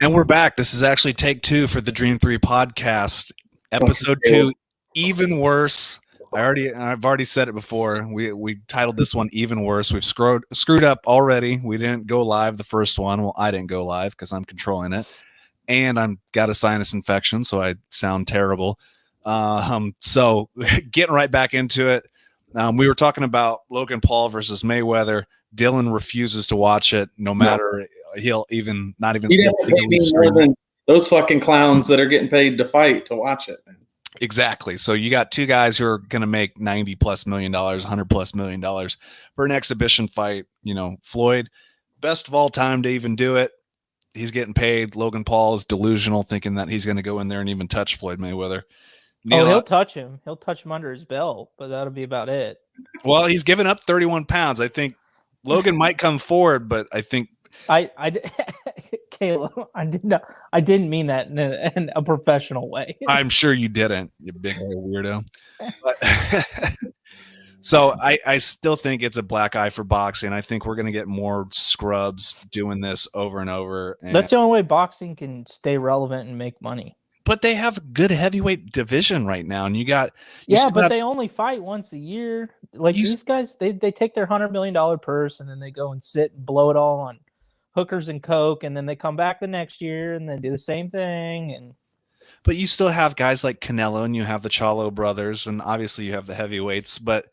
And we're back. This is actually take 2 for the Dream 3 podcast. Episode 2, even worse. I've already said it before. We titled this one even worse. We've screwed up already. We didn't go live the first one. Well, I didn't go live because I'm controlling it. And I'm got a sinus infection, so I sound terrible. So getting right back into it. We were talking about Logan Paul versus Mayweather. Dylan refuses to watch it, no matter he'll even not even. He didn't pay me more than those fucking clowns that are getting paid to fight to watch it. Exactly. So you got two guys who are going to make $90+ million, $100+ million for an exhibition fight. You know, Floyd, best of all time to even do it. He's getting paid. Logan Paul is delusional, thinking that he's going to go in there and even touch Floyd Mayweather. He'll touch him. He'll touch him under his belt, but that'll be about it. Well, he's given up 31 pounds. I think Logan might come forward, but I think Caleb, I didn't mean that in a professional way. I'm sure you didn't, you big old weirdo. But, so I still think it's a black eye for boxing. I think we're going to get more scrubs doing this over and over. And that's the only way boxing can stay relevant and make money. But they have a good heavyweight division right now, and they only fight once a year. Like these guys, they take their $100 million purse and then they go and sit and blow it all on hookers and coke, and then they come back the next year and they do the same thing. But you still have guys like Canelo, and you have the Chalo brothers, and obviously you have the heavyweights. But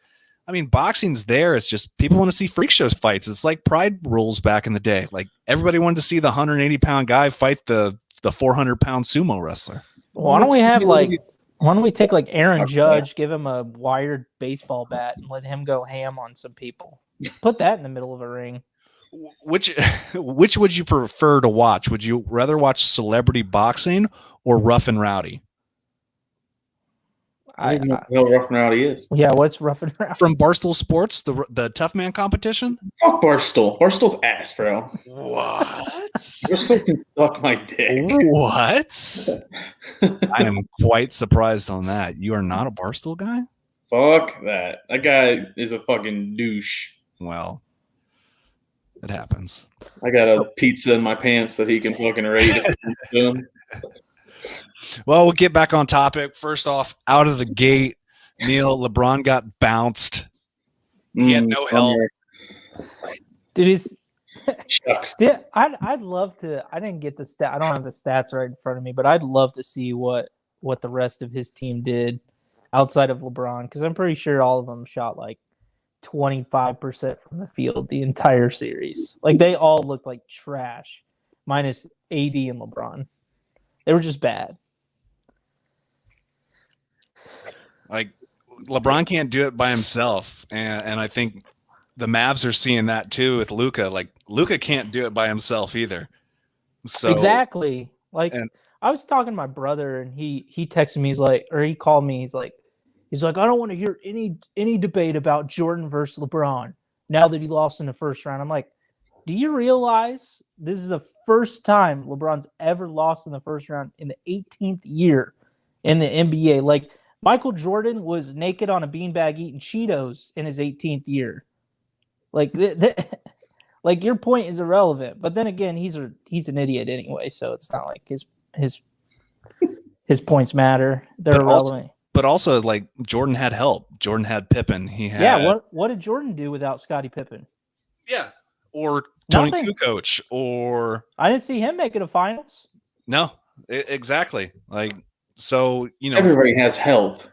I mean, boxing's there. It's just people want to see freak shows fights. It's like Pride rules back in the day. Like everybody wanted to see the 180-pound guy fight the 400-pound sumo wrestler. Why don't we take like Aaron Judge, give him a wired baseball bat, and let him go ham on some people? Put that in the middle of a ring. Which would you prefer to watch? Would you rather watch celebrity boxing or Rough and Rowdy? I don't know what Rough and Rowdy is. Yeah, what's Rough and Rowdy? From Barstool Sports, the Tough Man competition? Fuck Barstool. Barstool's ass, bro. What? Barstool can suck my dick. What? I am quite surprised on that. You are not a Barstool guy? Fuck that. That guy is a fucking douche. Well, it happens. I got a pizza in my pants that he can fucking raid. Well, we'll get back on topic. First off, out of the gate, Neil, LeBron got bounced. He had no help. Dude, Shucks. I'd love to. I didn't get the stat. I don't have the stats right in front of me, but I'd love to see what the rest of his team did outside of LeBron, because I'm pretty sure all of them shot like 25% from the field the entire series. Like they all looked like trash, minus AD and LeBron. They were just bad. Like LeBron can't do it by himself, and I think the Mavs are seeing that too with Luka. Like Luka can't do it by himself either. So exactly. Like I was talking to my brother, and he texted me. He called me. He's like, I don't want to hear any debate about Jordan versus LeBron now that he lost in the first round. I'm like, do you realize this is the first time LeBron's ever lost in the first round in the 18th year in the NBA? Like Michael Jordan was naked on a beanbag eating Cheetos in his 18th year. Like, like your point is irrelevant. But then again, he's an idiot anyway, so it's not like his points matter. They're irrelevant. But also, like Jordan had help. Jordan had Pippen. What did Jordan do without Scottie Pippen? Yeah, or Tony Nothing. Kukoc, or I didn't see him making the finals. No, exactly. Like so, everybody has help.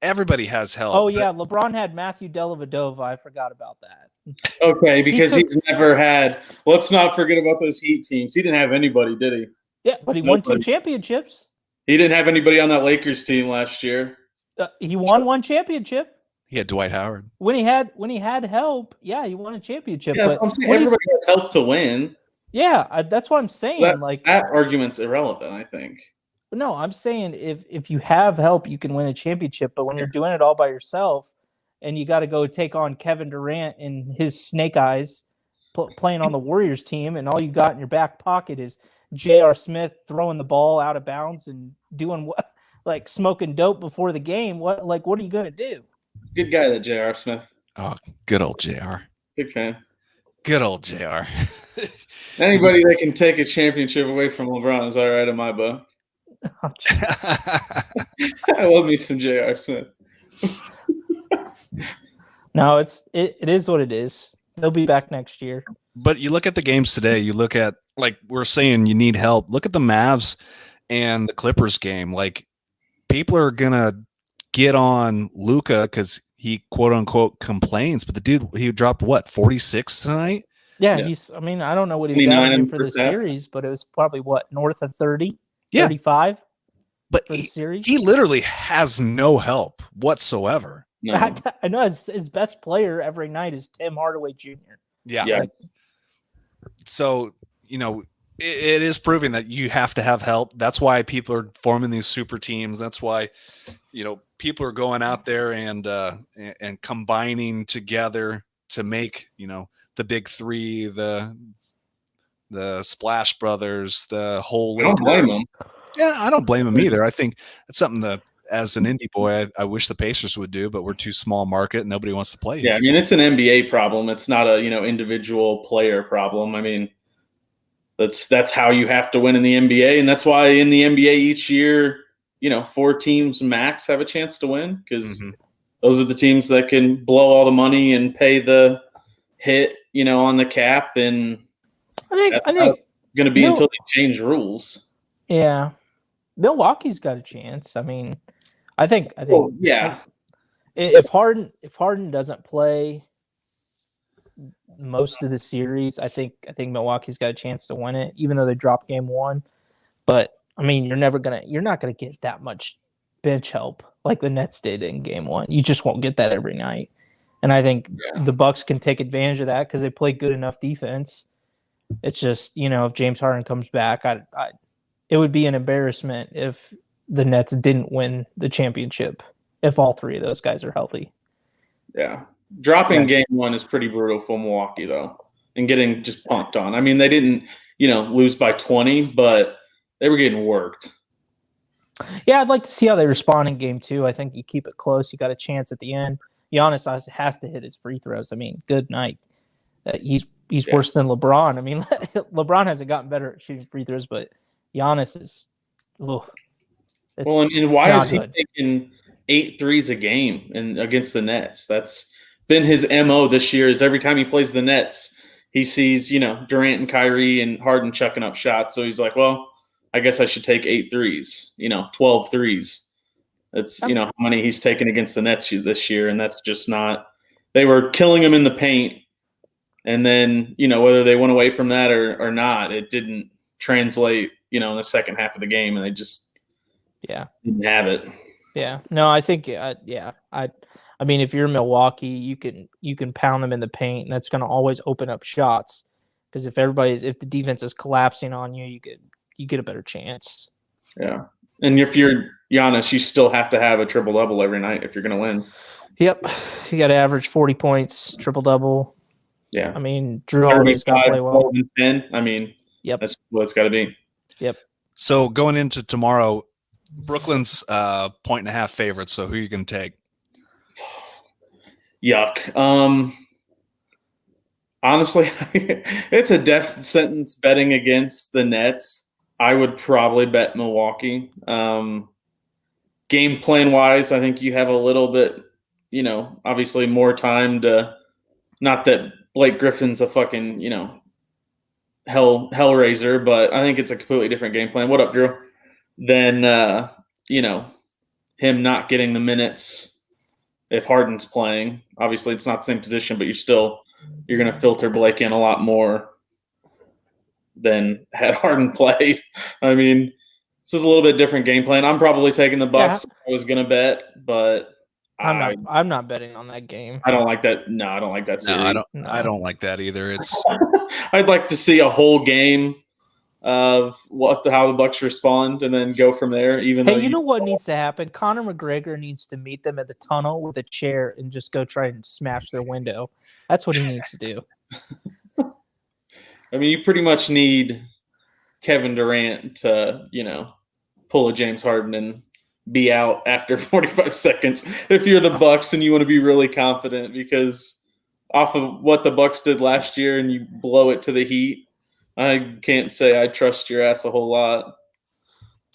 Everybody has help. Oh yeah, LeBron had Matthew Dellavedova. I forgot about that. Okay, because he's never had. Let's not forget about those Heat teams. He didn't have anybody, did he? Yeah, but he won 2 championships. He didn't have anybody on that Lakers team last year. He won 1 championship. He had Dwight Howard. When he had help, yeah, he won a championship. Yeah, but everybody has help to win. Yeah, that's what I'm saying. That argument's irrelevant, I think. No, I'm saying if you have help, you can win a championship. But when you're doing it all by yourself, and you got to go take on Kevin Durant and his snake eyes playing on the Warriors team, and all you got in your back pocket is J.R. Smith throwing the ball out of bounds and doing what, like smoking dope before the game. What are you gonna do? Good guy, that J.R. Smith. Oh, good old JR. Big fan. Good old JR. Anybody that can take a championship away from LeBron is all right in my book. Oh, I love me some J.R. Smith. No, it is what it is. They'll be back next year. But you look at the games today, you look at, like we're saying, you need help. Look at the Mavs and the Clippers game. Like, people are going to get on Luka because he, quote unquote, complains. But the dude, he dropped what, 46 tonight? Yeah, I mean, I don't know what he was averaging for the series, but it was probably what, north of 30, 35 but for the series? He literally has no help whatsoever. No. I know his best player every night is Tim Hardaway Jr. Yeah. So, it is proving that you have to have help. That's why people are forming these super teams. That's why, people are going out there and combining together to make, the big three, the Splash Brothers, the whole league. I don't blame them. Yeah, I don't blame them either. I think it's something that, as an indie boy, I wish the Pacers would do, but we're too small market. Nobody wants to play. Yeah, I mean, it's an NBA problem. It's not a individual player problem. I mean, that's how you have to win in the NBA, and that's why in the NBA each year, 4 teams max have a chance to win, because those are the teams that can blow all the money and pay the hit, on the cap, and I think going to be until they change rules. Yeah, Milwaukee's got a chance. I mean, I think. Yeah. If Harden doesn't play most of the series, I think Milwaukee's got a chance to win it, even though they dropped game 1. But I mean, you're not gonna get that much bench help like the Nets did in game 1. You just won't get that every night. And I think the Bucks can take advantage of that because they play good enough defense. It's just, if James Harden comes back, it would be an embarrassment if the Nets didn't win the championship if all 3 of those guys are healthy. Yeah. Dropping game 1 is pretty brutal for Milwaukee, though, and getting just punked on. I mean, they didn't, lose by 20, but they were getting worked. Yeah, I'd like to see how they respond in game 2. I think you keep it close. You got a chance at the end. Giannis has to hit his free throws. I mean, good night. He's worse than LeBron. I mean, LeBron hasn't gotten better at shooting free throws, but Giannis is. And why is he taking 8 threes a game against the Nets? That's been his MO this year. Is every time he plays the Nets, he sees Durant and Kyrie and Harden chucking up shots. So he's like, well, I guess I should take 8 threes. 12 threes. That's how many he's taken against the Nets this year, and that's just not. They were killing him in the paint, and then whether they went away from that or not, it didn't translate. In the second half of the game, and they just didn't have it. Yeah, no, I think I mean, if you're Milwaukee, you can pound them in the paint, and that's going to always open up shots. Because if the defense is collapsing on you, you get a better chance. Yeah, and if you're Giannis, you still have to have a triple-double every night if you're going to win. Yep, you got to average 40 points, triple-double. Yeah, I mean, Drew Holiday's got to play well. 10. I mean, that's what it's got to be. Yep. So going into tomorrow, Brooklyn's 1.5 favorites. So who are you going to take? Yuck. Honestly, it's a death sentence betting against the Nets. I would probably bet Milwaukee. Game plan wise, I think you have a little bit, obviously more time to. Not that Blake Griffin's a fucking, hellraiser, but I think it's a completely different game plan. What up, Drew? Than him not getting the minutes if Harden's playing. Obviously, it's not the same position, but you're going to filter Blake in a lot more than had Harden played. I mean, this is a little bit different game plan. I'm probably taking the Bucks. I was going to bet, but I'm not betting on that game. I don't like that. No, I don't like that series. I don't like that either. It's. I'd like to see a whole game of how the Bucks respond, and then go from there. Even though you know what needs to happen? Conor McGregor needs to meet them at the tunnel with a chair and just go try and smash their window. That's what he needs to do. I mean, you pretty much need Kevin Durant to, pull a James Harden and be out after 45 seconds if you're the Bucks and you want to be really confident, because off of what the Bucks did last year and you blow it to the Heat, I can't say I trust your ass a whole lot.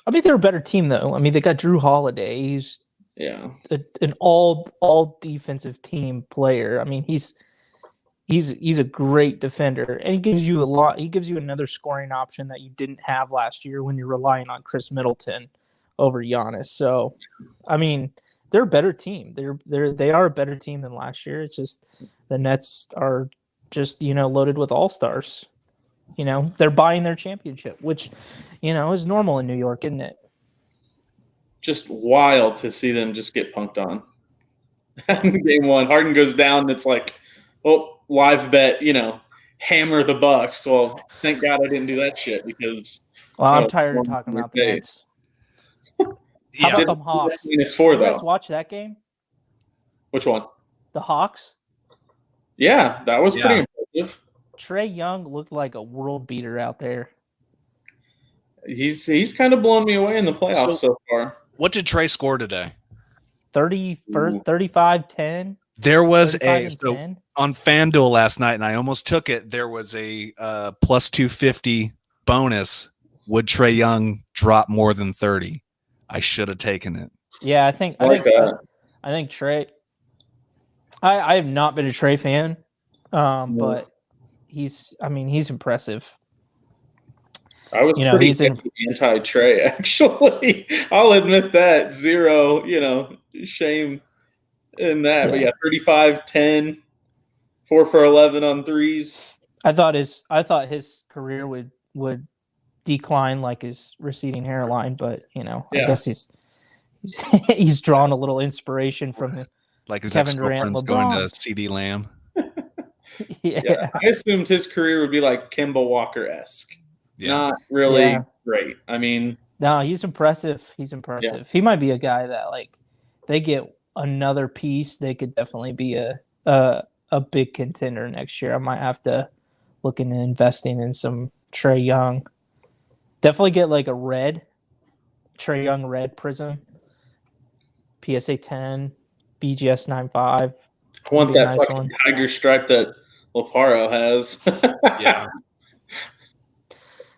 I mean, they're a better team though. I mean, they got Drew Holiday. He's an all defensive team player. I mean, he's a great defender, and he gives you a lot. He gives you another scoring option that you didn't have last year when you're relying on Chris Middleton over Giannis. So, I mean, they're a better team. They are a better team than last year. It's just the Nets are just loaded with all-stars. They're buying their championship, which is normal in New York, isn't it? Just wild to see them just get punked on. Game one, Harden goes down. And it's like, well, live bet, hammer the Bucks. Well, thank God I didn't do that shit because. Well, I'm tired of talking about the Nets. How about them Hawks? Did you guys watch that game? Which one? The Hawks. Yeah, that was pretty impressive. Trae Young looked like a world beater out there. He's kind of blown me away in the playoffs so far. What did Trae score today? 35, 10. There was on FanDuel last night, and I almost took it. There was a plus 250 bonus. Would Trae Young drop more than 30? I should have taken it. Yeah, I think Trae. I have not been a Trae fan, but he's impressive. I was he's anti-Trae, actually. I'll admit that. Zero, shame in that. Yeah. But yeah, 35, 10, 4 for 11 on threes. I thought his career would decline like his receding hairline, but I guess he's drawn a little inspiration from like his Kevin Durant, LeBron. Going to CD Lamb. Yeah, I assumed his career would be like Kemba Walker-esque. Yeah. Not really great. I mean, no, he's impressive. Yeah. He might be a guy that they get another piece. They could definitely be a big contender next year. I might have to look into investing in some Trae Young. Definitely get a red Trae Young red prism, PSA 10, BGS 95. I want that fucking tiger stripe that Laparo has. Yeah.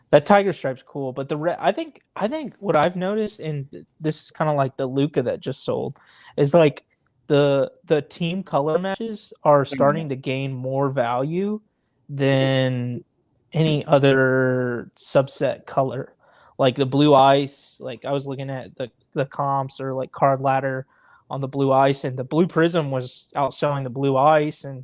That tiger stripe's cool, but the red, I think what I've noticed, and this is kind of like the Luka that just sold, is the team color matches are starting to gain more value than any other subset color. Like the blue ice, I was looking at the comps or card ladder on the blue ice, and the blue prism was outselling the blue ice, and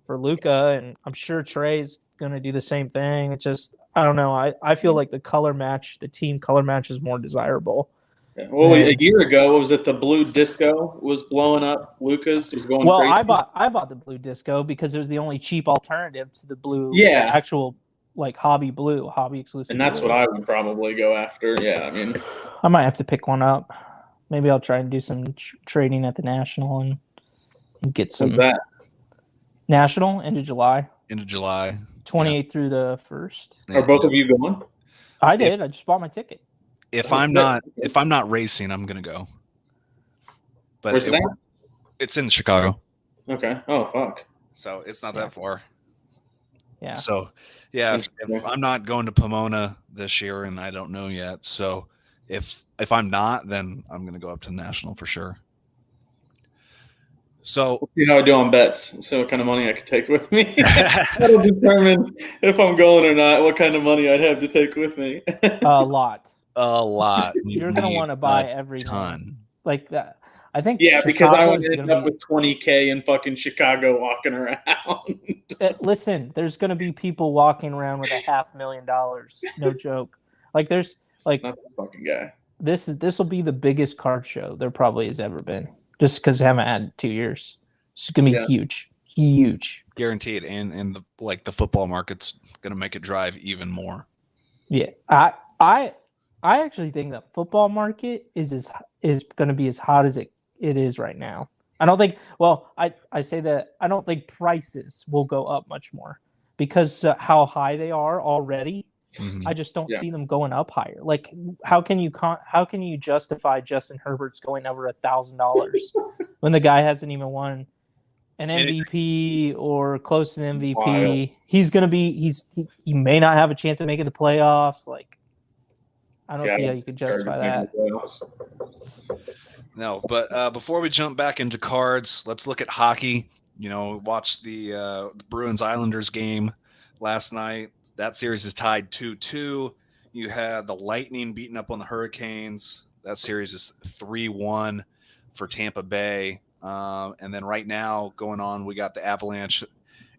for Luka, and I'm sure Trey's gonna do the same thing. It's just I don't know. I feel like the team color match is more desirable. Yeah. Well, a year ago, what was it? The blue disco was blowing up. Luka's was going. Well, crazy. I bought the blue disco because it was the only cheap alternative to the blue. Yeah, actual hobby exclusive. And that's blue. What I would probably go after. Yeah, I mean, I might have to pick one up. Maybe I'll try and do some trading at the National and get some. What's that? National into July. 28th through the 1st. Are both of you going? I did. I just bought my ticket. If I'm not racing, I'm gonna go. But where's that? It's in Chicago. Okay. Oh fuck. So it's not that far. Yeah. So yeah, if I'm not going to Pomona this year, and I don't know yet. So if I'm not, then I'm gonna go up to the National for sure. So we'll see how I do on bets. So what kind of money I could take with me. That'll determine if I'm going or not. What kind of money I'd have to take with me. A lot. You're gonna want to buy every ton like that. I think because I would end up with $20,000 in fucking Chicago walking around. Listen, there's gonna be people walking around with $500,000. No joke. There's not the fucking guy. This will be the biggest card show there probably has ever been. Just because they haven't had 2 years, it's gonna be huge, guaranteed. And the football market's gonna make it drive even more. Yeah, I actually think that football market is gonna be as hot as it is right now. I don't think. Well, I say that I don't think prices will go up much more because how high they are already. Mm-hmm. I just don't see them going up higher. How can you justify Justin Herbert's going over $1,000 when the guy hasn't even won an MVP or close to the MVP. Wild. He's going to be he may not have a chance of making the playoffs. Like, I don't see how you could justify that. No, but before we jump back into cards, let's look at hockey. Watch the Bruins Islanders game last night. That series is tied 2-2. You had the Lightning beating up on the Hurricanes. That series is 3-1 for Tampa Bay. And then right now going on, we got the Avalanche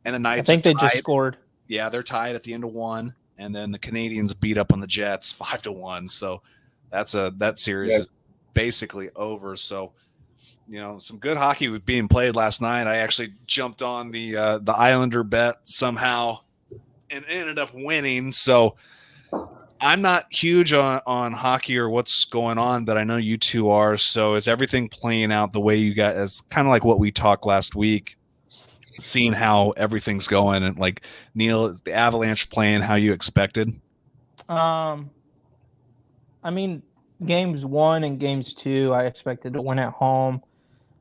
and the Knights. I think they just scored. Yeah, they're tied at the end of one. And then the Canadiens beat up on the Jets 5-1. So that series is basically over. So, some good hockey was being played last night. I actually jumped on the Islander bet somehow and ended up winning. So I'm not huge on hockey or what's going on, but I know you two are. So is everything playing out the way you guys, kind of like what we talked last week, seeing how everything's going? And like, Neil, is the Avalanche playing how you expected? I mean, games 1 and games 2, I expected to win at home.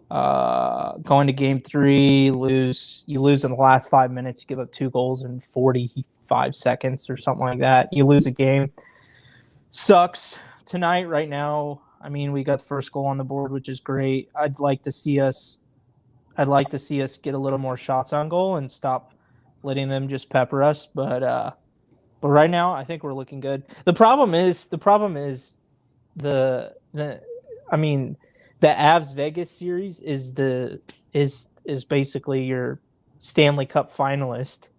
Going to game 3, you lose in the last 5 minutes. You give up 2 goals in 45 seconds or something like that. You lose a game. Sucks. Tonight, right now, I mean, we got the first goal on the board, which is great. I'd like to see us get a little more shots on goal and stop letting them just pepper us. But right now, I think we're looking good. The problem is the Avs Vegas series is basically your Stanley Cup finalist,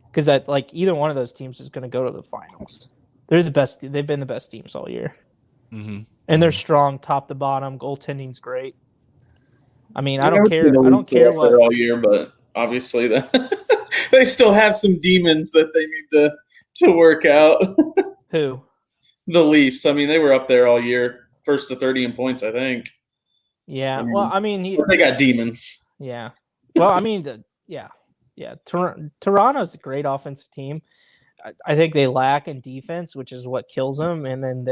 because either one of those teams is going to go to the finals. They're the best. They've been the best teams all year, and they're strong top to bottom. Goaltending's great. I mean, I don't care what all year, but obviously they still have some demons that they need to work out. Who? The Leafs. I mean, they were up there all year, first to 30 in points, I think. Yeah. They got demons. Yeah. Well, I mean, Toronto's a great offensive team. I think they lack in defense, which is what kills them. And then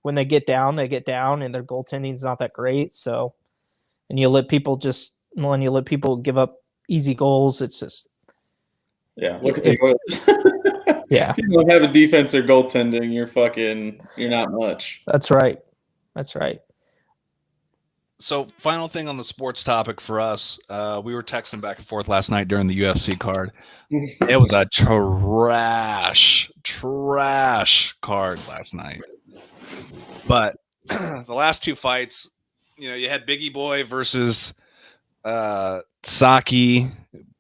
when they get down, and their goaltending's not that great. So, and you let people give up easy goals, it's just. Yeah. Look at the Oilers. Yeah. If you don't have a defense or goaltending, you're not much. That's right. So, final thing on the sports topic for us, we were texting back and forth last night during the UFC card. It was a trash card last night. But the last 2 fights, you had Biggie Boy versus Saki,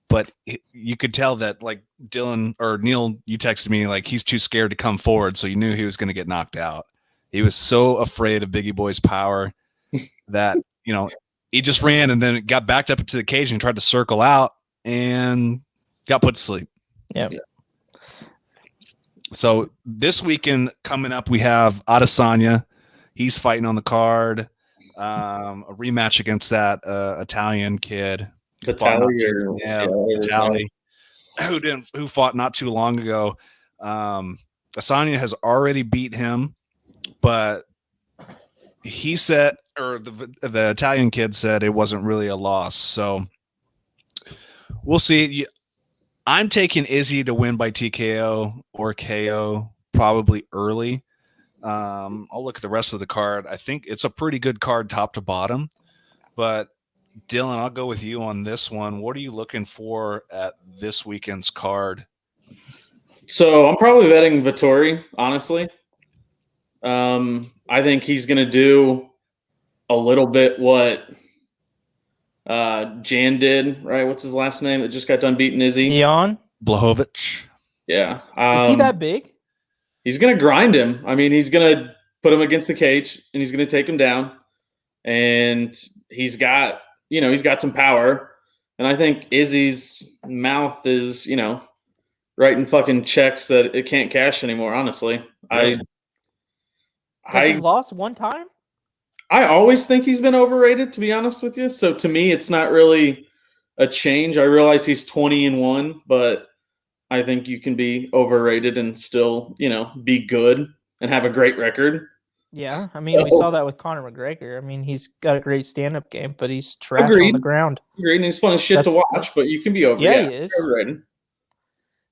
but you could tell that, like, Dylan or Neil, you texted me, like, he's too scared to come forward, so you knew he was going to get knocked out. He was so afraid of Biggie Boy's power that he just ran and then got backed up into the cage and tried to circle out and got put to sleep. Yeah. So this weekend coming up, we have Adesanya. He's fighting on the card. A rematch against that Italian kid. Vitaly, who fought not too long ago. Adesanya has already beat him, but he said, or the Italian kid said, it wasn't really a loss. So we'll see. I'm taking Izzy to win by TKO or KO, probably early. I'll look at the rest of the card. I think it's a pretty good card top to bottom. But Dylan, I'll go with you on this one. What are you looking for at this weekend's card? So I'm probably betting Vettori, honestly. I think he's going to do a little bit what Jan did, right? What's his last name that just got done beating Izzy? Jan Blachowicz. Yeah. Is he that big? He's going to grind him. I mean, he's going to put him against the cage, and he's going to take him down. And he's got some power. And I think Izzy's mouth is, writing fucking checks that it can't cash anymore, honestly. Really? He lost one time? I always think he's been overrated, to be honest with you. So to me, it's not really a change. I realize he's 20-1, but I think you can be overrated and still, be good and have a great record. Yeah, I mean, we saw that with Conor McGregor. I mean, he's got a great stand-up game, but he's trash on the ground. Agreed, and he's fun as shit to watch, but you can be over. Yeah, he is. Overrated.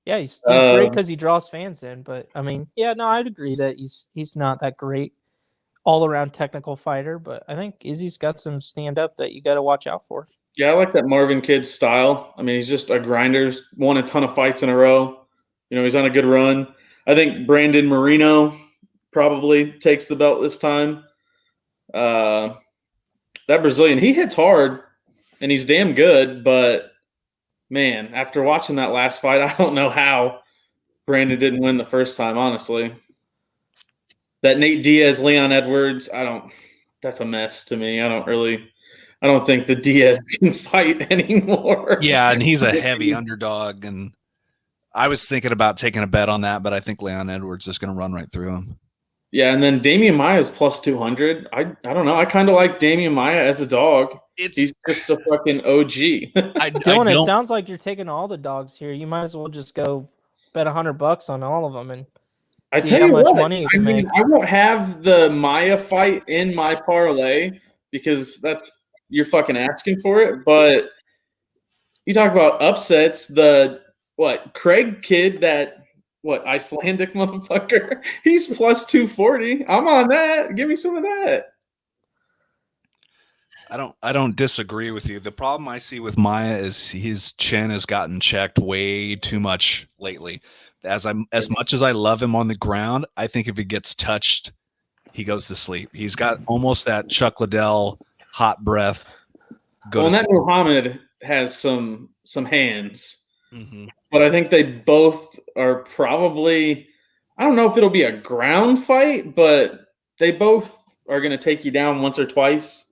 Yeah, he's great because he draws fans in. But I mean, yeah, no, I'd agree that he's not that great all-around technical fighter. But I think Izzy's got some stand-up that you got to watch out for. Yeah, I like that Marvin kid style. I mean, he's just a grinder. He's won a ton of fights in a row. You know, he's on a good run. I think Brandon Marino probably takes the belt this time. That Brazilian, he hits hard, and he's damn good. But, man, after watching that last fight, I don't know how Brandon didn't win the first time, honestly. That Nate Diaz, Leon Edwards, that's a mess to me. I don't think the Diaz can fight anymore. Yeah, and he's a heavy underdog, and I was thinking about taking a bet on that, but I think Leon Edwards is going to run right through him. Yeah, and then Damian Maia is plus 200. I don't know. I kind of like Damian Maia as a dog. He's just a fucking OG. Dylan, it sounds like you're taking all the dogs here. You might as well just go bet $100 on all of them and see how much money you can make. I won't have the Maia fight in my parlay because you're fucking asking for it. But you talk about upsets. Craig kid, Icelandic motherfucker? He's plus 240. I'm on that. Give me some of that. I don't disagree with you. The problem I see with Maia is his chin has gotten checked way too much lately. As much as I love him on the ground, I think if he gets touched, he goes to sleep. He's got almost that Chuck Liddell hot breath. That Muhammad has some hands. Mm-hmm. But I think they both are probably – I don't know if it'll be a ground fight, but they both are going to take you down once or twice,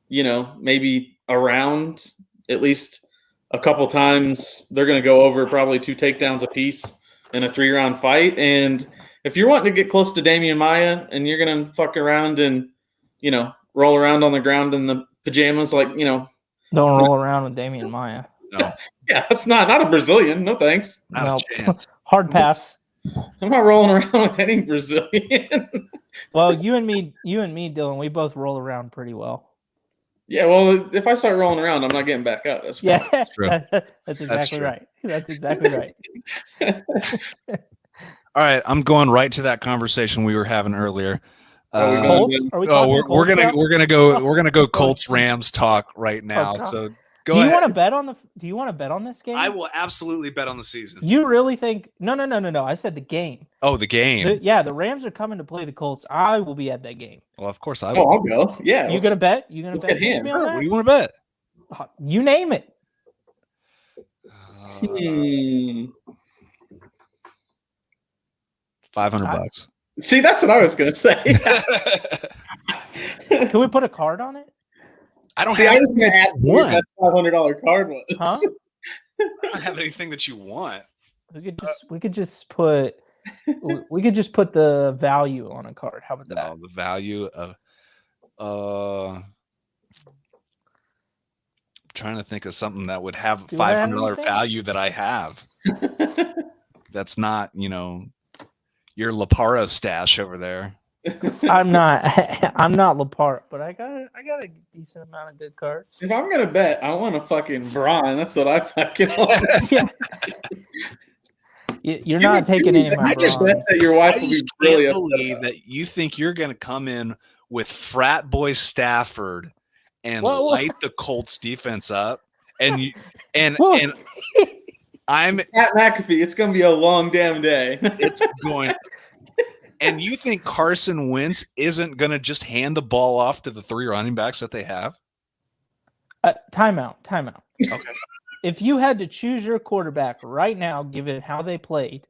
maybe around at least a couple times. They're going to go over probably 2 takedowns apiece in a 3-round fight. And if you're wanting to get close to Damian Maia and you're going to fuck around and, roll around on the ground in the pajamas Don't roll around with Damian Maia. No. Yeah, that's not a Brazilian. No thanks. Not a chance. Hard pass. I'm not rolling around with any Brazilian. Well, you and me, Dylan, we both roll around pretty well. Yeah, well, if I start rolling around, I'm not getting back up. That's true. That's exactly right. That's exactly right. All right, I'm going right to that conversation we were having earlier. Colts? Are we talking Colts? We're gonna go Colts Rams talk right now. So go ahead. Do you want to bet on this game? I will absolutely bet on the season. You really think? No. I said the game. Oh, the game. The Rams are coming to play the Colts. I will be at that game. Well, of course I will. Oh, I'll go. Yeah. You gonna bet? You gonna bet against me on that? What do you want to bet? You name it. $500. See, that's what I was gonna say. Can we put a card on it? I was going to ask what that $500 card was. Huh? I don't have anything that you want. We could just put the value on a card. How about that? No, the value of I'm trying to think of something that would have $500 value that I have. That's not, your Laparo stash over there. I'm not Lapart, but I got a decent amount of good cards. If I'm gonna bet, I want a fucking Braun. That's what I fucking want. Yeah. You're not taking any of my I just bet that your wife will be really believe that you think you're gonna come in with frat boy Stafford and light the Colts defense up, and I'm Pat McAfee. It's gonna be a long damn day. It's going. And you think Carson Wentz isn't going to just hand the ball off to the 3 running backs that they have? Timeout. Okay. If you had to choose your quarterback right now, given how they played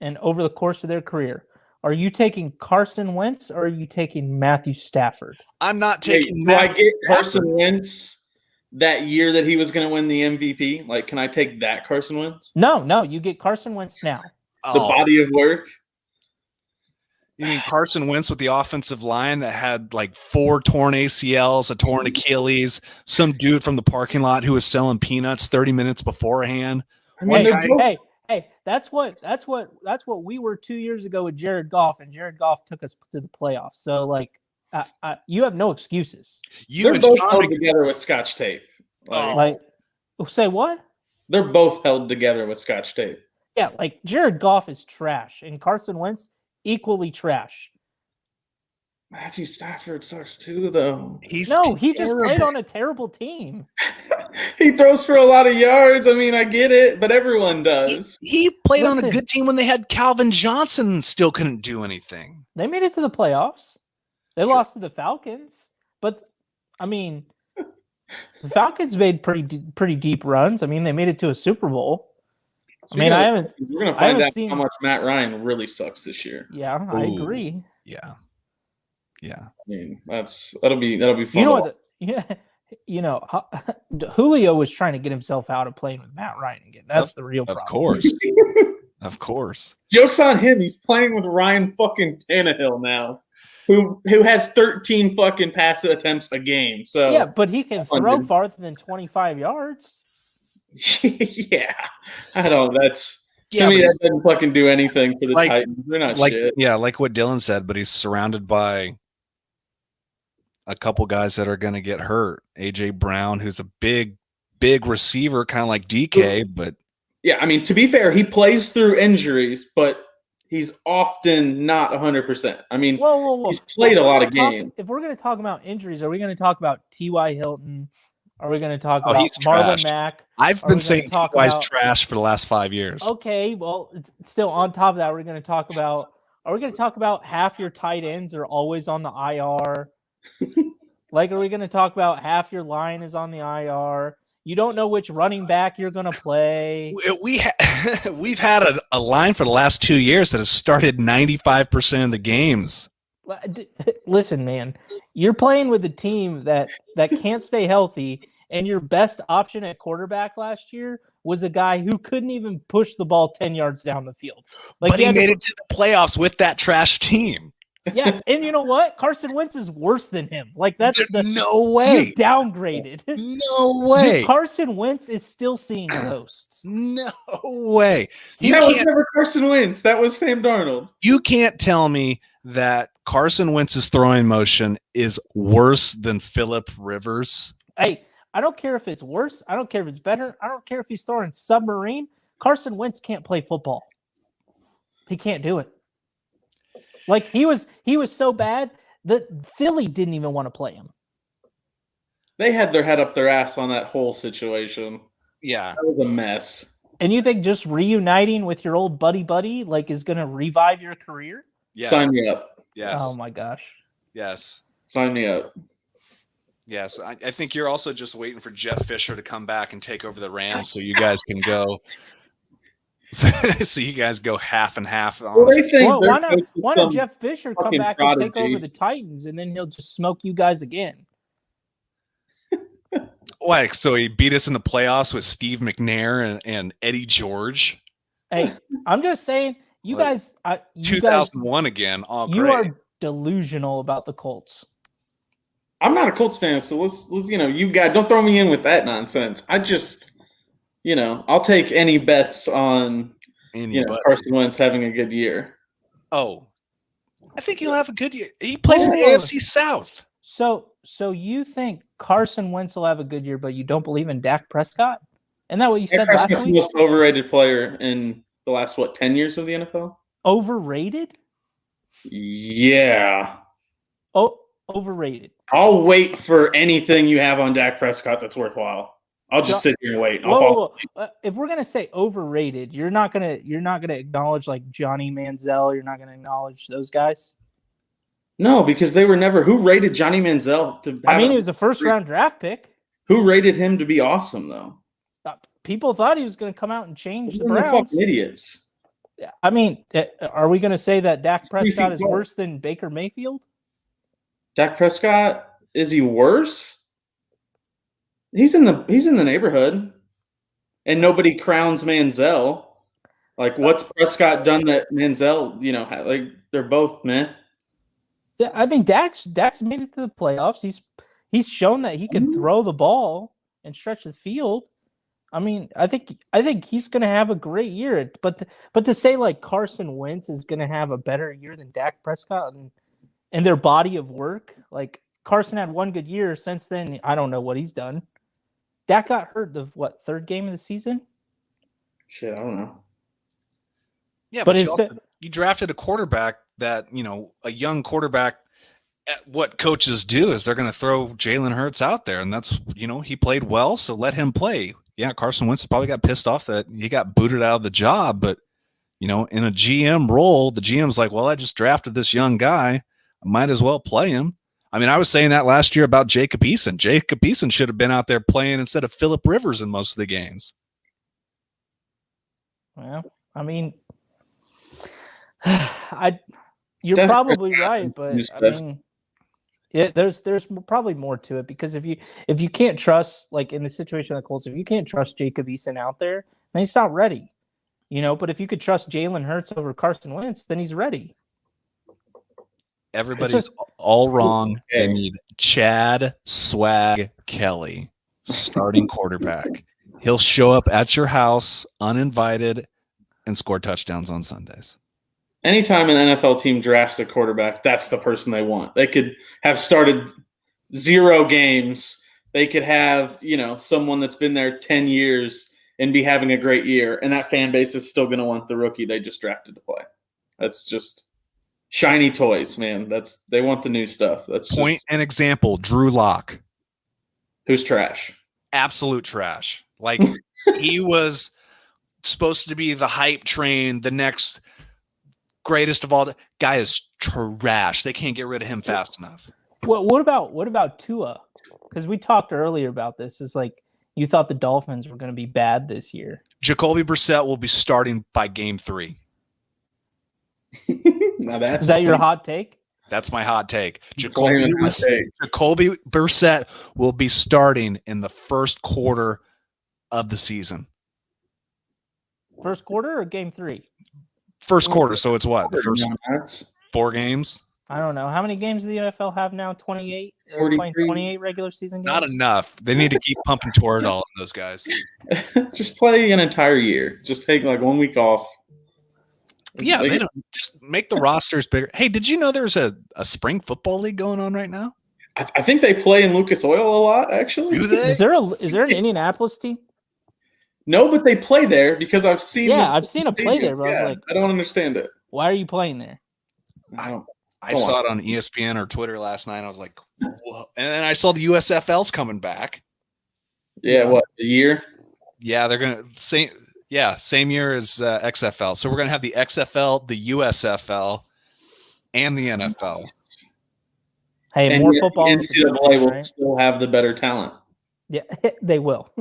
and over the course of their career, are you taking Carson Wentz or are you taking Matthew Stafford? I'm not taking Do I get Carson Wentz that year that he was going to win the MVP? Like, can I take that Carson Wentz? No, you get Carson Wentz now. The body of work? You mean Carson Wentz with the offensive line that had like 4 torn ACLs, a torn Achilles, some dude from the parking lot who was selling peanuts 30 minutes beforehand? Hey, Hey, that's what we were 2 years ago with Jared Goff, and Jared Goff took us to the playoffs. So like, you have no excuses. They're both held together with Scotch tape. Say what? They're both held together with Scotch tape. Yeah, like Jared Goff is trash, and Carson Wentz equally trash. Matthew Stafford sucks too, though. He just played on a terrible team. He throws for a lot of yards. I mean, I get it, but everyone does. He played on a good team when they had Calvin Johnson and still couldn't do anything. They made it to the playoffs. They lost to the Falcons, but I mean, the Falcons made pretty deep runs. I mean, they made it to a Super Bowl. So we're gonna find out how much Matt Ryan really sucks this year. Yeah, I agree. Yeah. I mean, that'll be fun. You know what? Julio was trying to get himself out of playing with Matt Ryan again. That's the real problem. Of course. Of course. Joke's on him. He's playing with Ryan fucking Tannehill now, who has 13 fucking pass attempts a game. So yeah, but he can throw farther than 25 yards. Yeah, I don't. To me, that doesn't fucking do anything for the Titans. They're not shit. Yeah, like what Dylan said, but he's surrounded by a couple guys that are going to get hurt. AJ Brown, who's a big receiver, kind of like DK, but yeah, I mean, to be fair, he plays through injuries, but he's often not 100%. I mean, he's played a lot of games. If we're going to talk about injuries, are we going to talk about T.Y. Hilton? Are we going to talk about Marlon Mack? I've been saying T.Y.'s trash for the last 5 years. Okay, well, it's still on top of that. Are we going to talk about half your tight ends are always on the IR? Like, are we going to talk about half your line is on the IR? You don't know which running back you're going to play. We've had a line for the last 2 years that has started 95% of the games. Listen, man, you're playing with a team that can't stay healthy, and your best option at quarterback last year was a guy who couldn't even push the ball 10 yards down the field. But he made it to the playoffs with that trash team. Yeah, and you know what? Carson Wentz is worse than him. Like, no way. You downgraded. No way. Carson Wentz is still seeing ghosts. No way. That was never Carson Wentz. That was Sam Darnold. You can't tell me that Carson Wentz's throwing motion is worse than Phillip Rivers. Hey, I don't care if it's worse. I don't care if it's better. I don't care if he's throwing submarine. Carson Wentz can't play football. He can't do it. Like, he was so bad that Philly didn't even want to play him. They had their head up their ass on that whole situation. Yeah. That was a mess. And you think just reuniting with your old buddy like is going to revive your career? Yes. Sign me up. Yes. Oh my gosh. Yes. Sign me up. Yes. I think you're also just waiting for Jeff Fisher to come back and take over the Rams so you guys can go. So you guys go half and half. Why not Jeff Fisher come back and take over the Titans, and then he'll just smoke you guys again? Like, so he beat us in the playoffs with Steve McNair and Eddie George. Hey, I'm just saying, you guys. 2001 again. Oh, you great. are delusional about the Colts. I'm not a Colts fan, so let's you guys don't throw me in with that nonsense. I just. I'll take any bets on Carson Wentz having a good year. Oh, I think he'll have a good year. He plays in the AFC South. So you think Carson Wentz will have a good year, but you don't believe in Dak Prescott? Isn't that what you said last week? The most overrated player in the last 10 years of the NFL. Overrated? Yeah. Oh, overrated. I'll wait for anything you have on Dak Prescott that's worthwhile. I'll just sit here and wait. If we're gonna say overrated, you're not gonna acknowledge like Johnny Manziel. You're not gonna acknowledge those guys. No, because they were never. Who rated Johnny Manziel to? He was a first-round draft pick. Who rated him to be awesome though? People thought he was going to come out and change the Browns. Fucking idiots. I mean, are we going to say that Dak Prescott is worse than Baker Mayfield? Dak Prescott, is he worse? He's in the neighborhood, and nobody crowns Manziel. Like, what's Prescott done that Manziel, like they're both meh. I mean, Dak's made it to the playoffs. He's shown that he can throw the ball and stretch the field. I mean, I think he's going to have a great year. But to say like Carson Wentz is going to have a better year than Dak Prescott and their body of work, like Carson had one good year. Since then, I don't know what he's done. Dak got hurt the third game of the season? Shit, I don't know. Yeah, but you drafted a quarterback that, a young quarterback. What coaches do is they're going to throw Jalen Hurts out there, and that's, he played well, so let him play. Yeah, Carson Wentz probably got pissed off that he got booted out of the job, but, in a GM role, the GM's like, well, I just drafted this young guy. I might as well play him. I mean, I was saying that last year about Jacob Eason. Jacob Eason should have been out there playing instead of Phillip Rivers in most of the games. Well, I mean, you're probably right, but I mean, there's probably more to it, because if you can't trust, like in the situation of the Colts, if you can't trust Jacob Eason out there, then he's not ready. But if you could trust Jalen Hurts over Carson Wentz, then he's ready. Everybody's all wrong. They need Chad Swag Kelly, starting quarterback. He'll show up at your house uninvited and score touchdowns on Sundays. Anytime an NFL team drafts a quarterback, that's the person they want. They could have started 0 games. They could have, someone that's been there 10 years and be having a great year, and that fan base is still going to want the rookie they just drafted to play. That's just shiny toys, man. They want the new stuff. That's Point an example, Drew Lock. Who's trash? Absolute trash. Like, he was supposed to be the hype train, the next greatest of all. The guy is trash. They can't get rid of him fast enough. Well, what about Tua? Because we talked earlier about this. It's like you thought the Dolphins were going to be bad this year. Jacoby Brissett will be starting by game 3. Now is that your hot take? That's my hot take. Jacoby Brissett will be starting in the first quarter of the season. First quarter or game 3? First quarter. So it's what? The first 4 games? I don't know. How many games do the NFL have now? 28? They're playing 28 regular season games? Not enough. They need to keep pumping Toradol in those guys. Just play an entire year. Just take like 1 week off. Yeah, they don't just make the rosters bigger. Hey, did you know there's a spring football league going on right now? I think they play in Lucas Oil a lot, actually. Do they? Is there an Indianapolis team? No, but they play there because I've seen. Yeah, I've seen a play there, but I was like, I don't understand it. Why are you playing there? I saw it on ESPN or Twitter last night. I was like, whoa. And then I saw the USFL's coming back. Yeah, what, a year? Yeah, they're going to same year as XFL. So we're going to have the XFL, the USFL, and the NFL. Hey, and more football. NCAA will still have the better talent. Yeah, they will.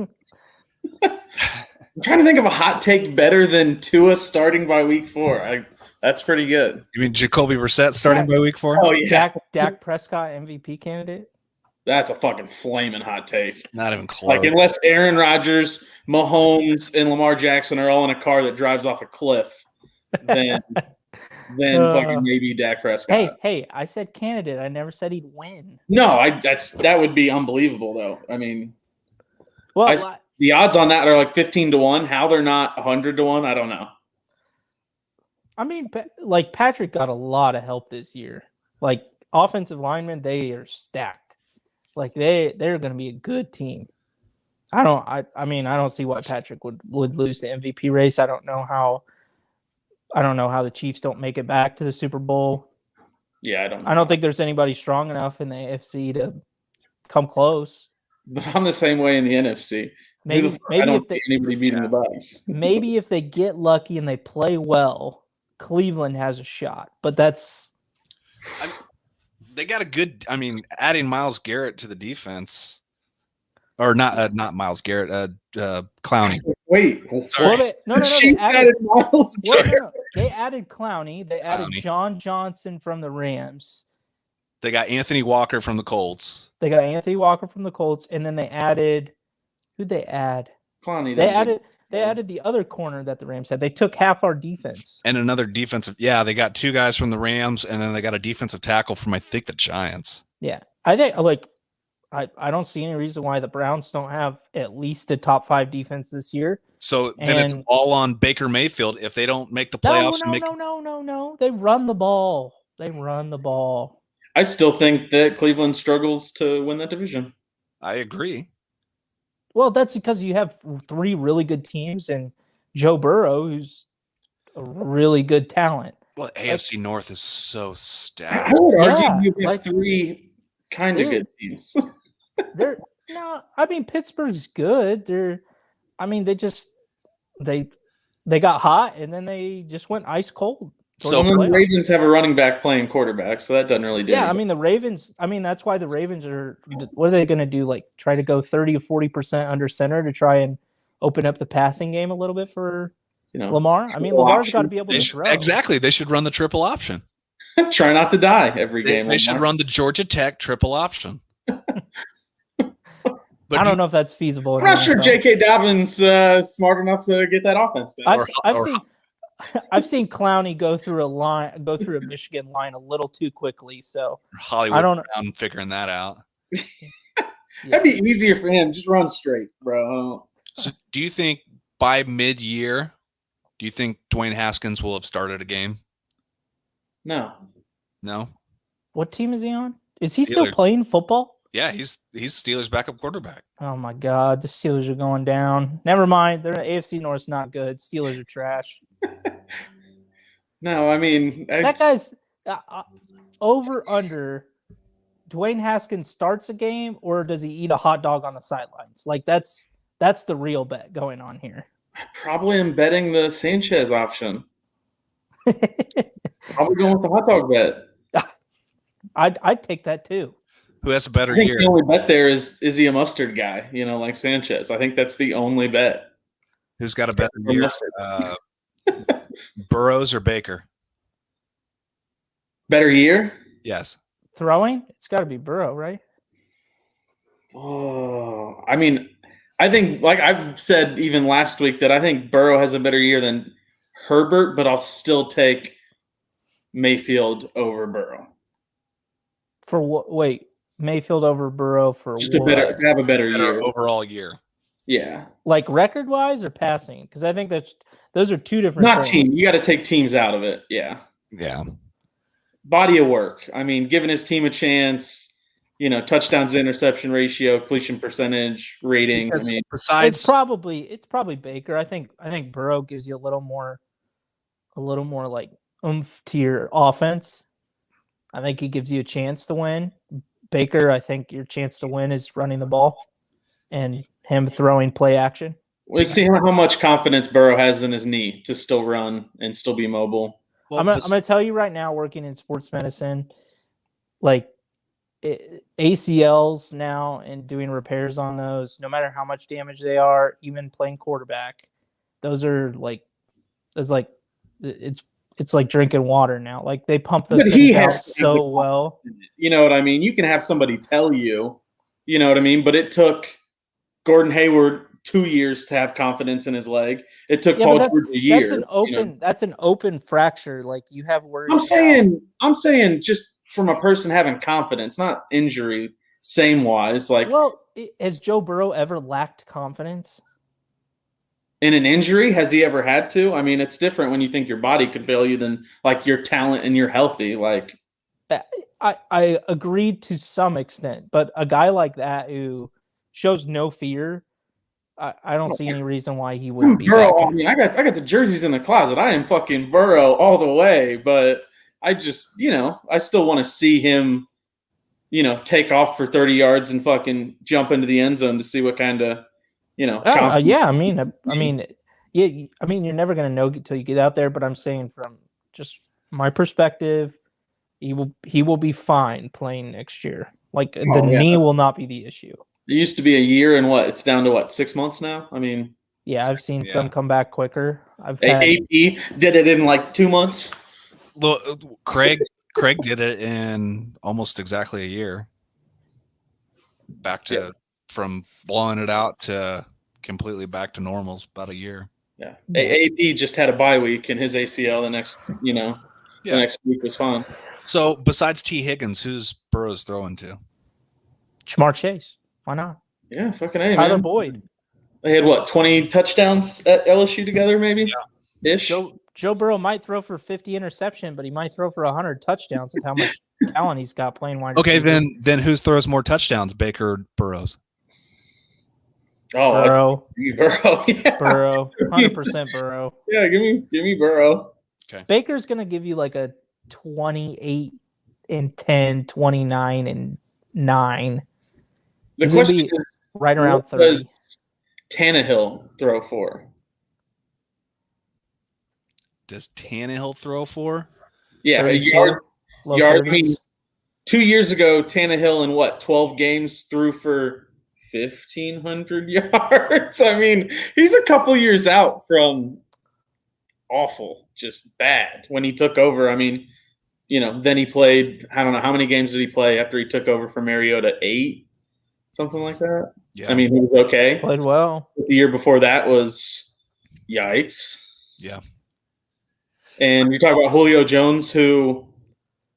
I'm trying to think of a hot take better than Tua starting by week 4. That's pretty good. You mean Jacoby Brissett starting by week 4? Oh, yeah. Dak Prescott MVP candidate? That's a fucking flaming hot take. Not even close. Like, unless Aaron Rodgers, Mahomes, and Lamar Jackson are all in a car that drives off a cliff, then fucking maybe Dak Prescott. Hey, I said candidate. I never said he'd win. No, that would be unbelievable, though. I mean, well, the odds on that are like 15-1. How they're not 100-1, I don't know. I mean, like, Patrick got a lot of help this year. Like, offensive linemen, they are stacked. Like, they're going to be a good team. I don't see why Patrick would lose the MVP race. I don't know how the Chiefs don't make it back to the Super Bowl. Yeah, I don't think there's anybody strong enough in the AFC to come close. But I'm the same way in the NFC. Maybe if anybody beating the Bucs. Maybe if they get lucky and they play well, Cleveland has a shot. But that's they got a good. I mean, adding Myles Garrett to the defense, or not Myles Garrett, Clowney. Wait, sorry. No. They added Myles Garrett. No. They added Clowney. They added John Johnson from the Rams. They got Anthony Walker from the Colts. And then they added. Who'd they add? Clowney. They added the other corner that the Rams had. They took half our defense. And another defensive. Yeah, they got 2 guys from the Rams, and then they got a defensive tackle from, I think, the Giants. Yeah. I think, like, I don't see any reason why the Browns don't have at least a top 5 defense this year. So then it's all on Baker Mayfield if they don't make the playoffs. No. They run the ball. I still think that Cleveland struggles to win that division. I agree. Well, that's because you have 3 really good teams and Joe Burrow, who's a really good talent. Well, AFC North is so stacked. I would argue you have 3 kind of good teams. Pittsburgh's good. They got hot and then they just went ice cold. So the Ravens have a running back playing quarterback, so that doesn't really do anything. The Ravens, that's why the Ravens what are they going to do? Like try to go 30 to 40% under center to try and open up the passing game a little bit for Lamar? Lamar's got to be able to throw. Exactly. They should run the triple option. Try not to die every game. They should run the Georgia Tech triple option. But I don't know if that's feasible. I'm not sure J.K. Dobbins smart enough to get that offense down. I've seen Clowney go through a Michigan line a little too quickly. So Hollywood Brown figuring that out. That'd be easier for him. Just run straight, bro. So do you think by mid-year, do you think Dwayne Haskins will have started a game? No. What team is he on? Is he still playing football? Yeah, he's Steelers' backup quarterback. Oh my God, the Steelers are going down. Never mind, their AFC North's not good. Steelers are trash. No, that guy's over under. Dwayne Haskins starts a game, or does he eat a hot dog on the sidelines? Like that's the real bet going on here. I probably am betting the Sanchez option. Probably going with the hot dog bet. I'd take that too. Who has a better year? year? The only bet there is he a mustard guy? Like Sanchez. I think that's the only bet. Who's got a better year? Burrows or Baker? Better year? Yes. Throwing? It's got to be Burrow, right? Oh, I think, like I've said even last week, that I think Burrow has a better year than Herbert, but I'll still take Mayfield over Burrow. For what? Wait, Mayfield over Burrow for just what? To have a better year, overall year. Yeah, like record wise or passing, because I think those are two different. Not things. Team. You got to take teams out of it. Yeah. Body of work. Giving his team a chance. Touchdowns to interception ratio, completion percentage, rating. Besides, it's probably Baker. I think Burrow gives you a little more like oomph to your offense. I think he gives you a chance to win. Baker, I think your chance to win is running the ball and him throwing play action. We see how much confidence Burrow has in his knee to still run and still be mobile. Well, I'm going to tell you right now, working in sports medicine, like ACLs now and doing repairs on those, no matter how much damage they are, even playing quarterback, those are it's like drinking water now. Like they pump those things out so well. You know what I mean? You can have somebody tell you, you know what I mean? But it took Gordon Hayward 2 years to have confidence in his leg. It took Paul George a year. That's an open fracture. Like you have words. I'm saying just from a person having confidence, not injury, same-wise. Has Joe Burrow ever lacked confidence? In an injury, has he ever had to? It's different when you think your body could fail you than like your talent and you're healthy. Like, I agreed to some extent, but a guy like that who shows no fear, I don't see any reason why he wouldn't be Burrow. I got the jerseys in the closet. I am fucking Burrow all the way, but I just, I still want to see him, take off for 30 yards and fucking jump into the end zone to see what kind of, you're never going to know until you get out there, but I'm saying from just my perspective, he will be fine playing next year. Like the knee will not be the issue. It used to be a year and it's down to 6 months now? I've seen some come back quicker. AP did it in 2 months. Look, Craig did it in almost exactly a year. Back to from blowing it out to completely back to normals, about a year. Yeah. AP just had a bye week and his ACL the next, the next week was fine. So besides T. Higgins, who's Burrow's throwing to? Jamar Chase. Why not? Yeah, fucking A, Tyler man. Boyd. They had, 20 touchdowns at LSU together, maybe? Yeah. Ish. Joe Burrow might throw for 50 interception, but he might throw for 100 touchdowns with how much talent he's got playing wide receiver. Okay, then who throws more touchdowns, Baker or Burrows? Oh, Burrow. Burrow. Yeah. Burrow. 100% Burrow. Yeah, give me Burrow. Okay. Baker's going to give you like a 28 and 10, 29 and 9. The question is, right around 30. Does Tannehill throw for? Does Tannehill throw for? Yeah, yard. I mean, 2 years ago, Tannehill in 12 games threw for 1,500 yards. I mean, he's a couple years out from awful, just bad when he took over. I mean, then he played, I don't know, how many games did he play after he took over from Mariota? 8? Something like that. Yeah. I mean, he was okay. Played well. The year before that was yikes. Yeah. And you talk about Julio Jones, who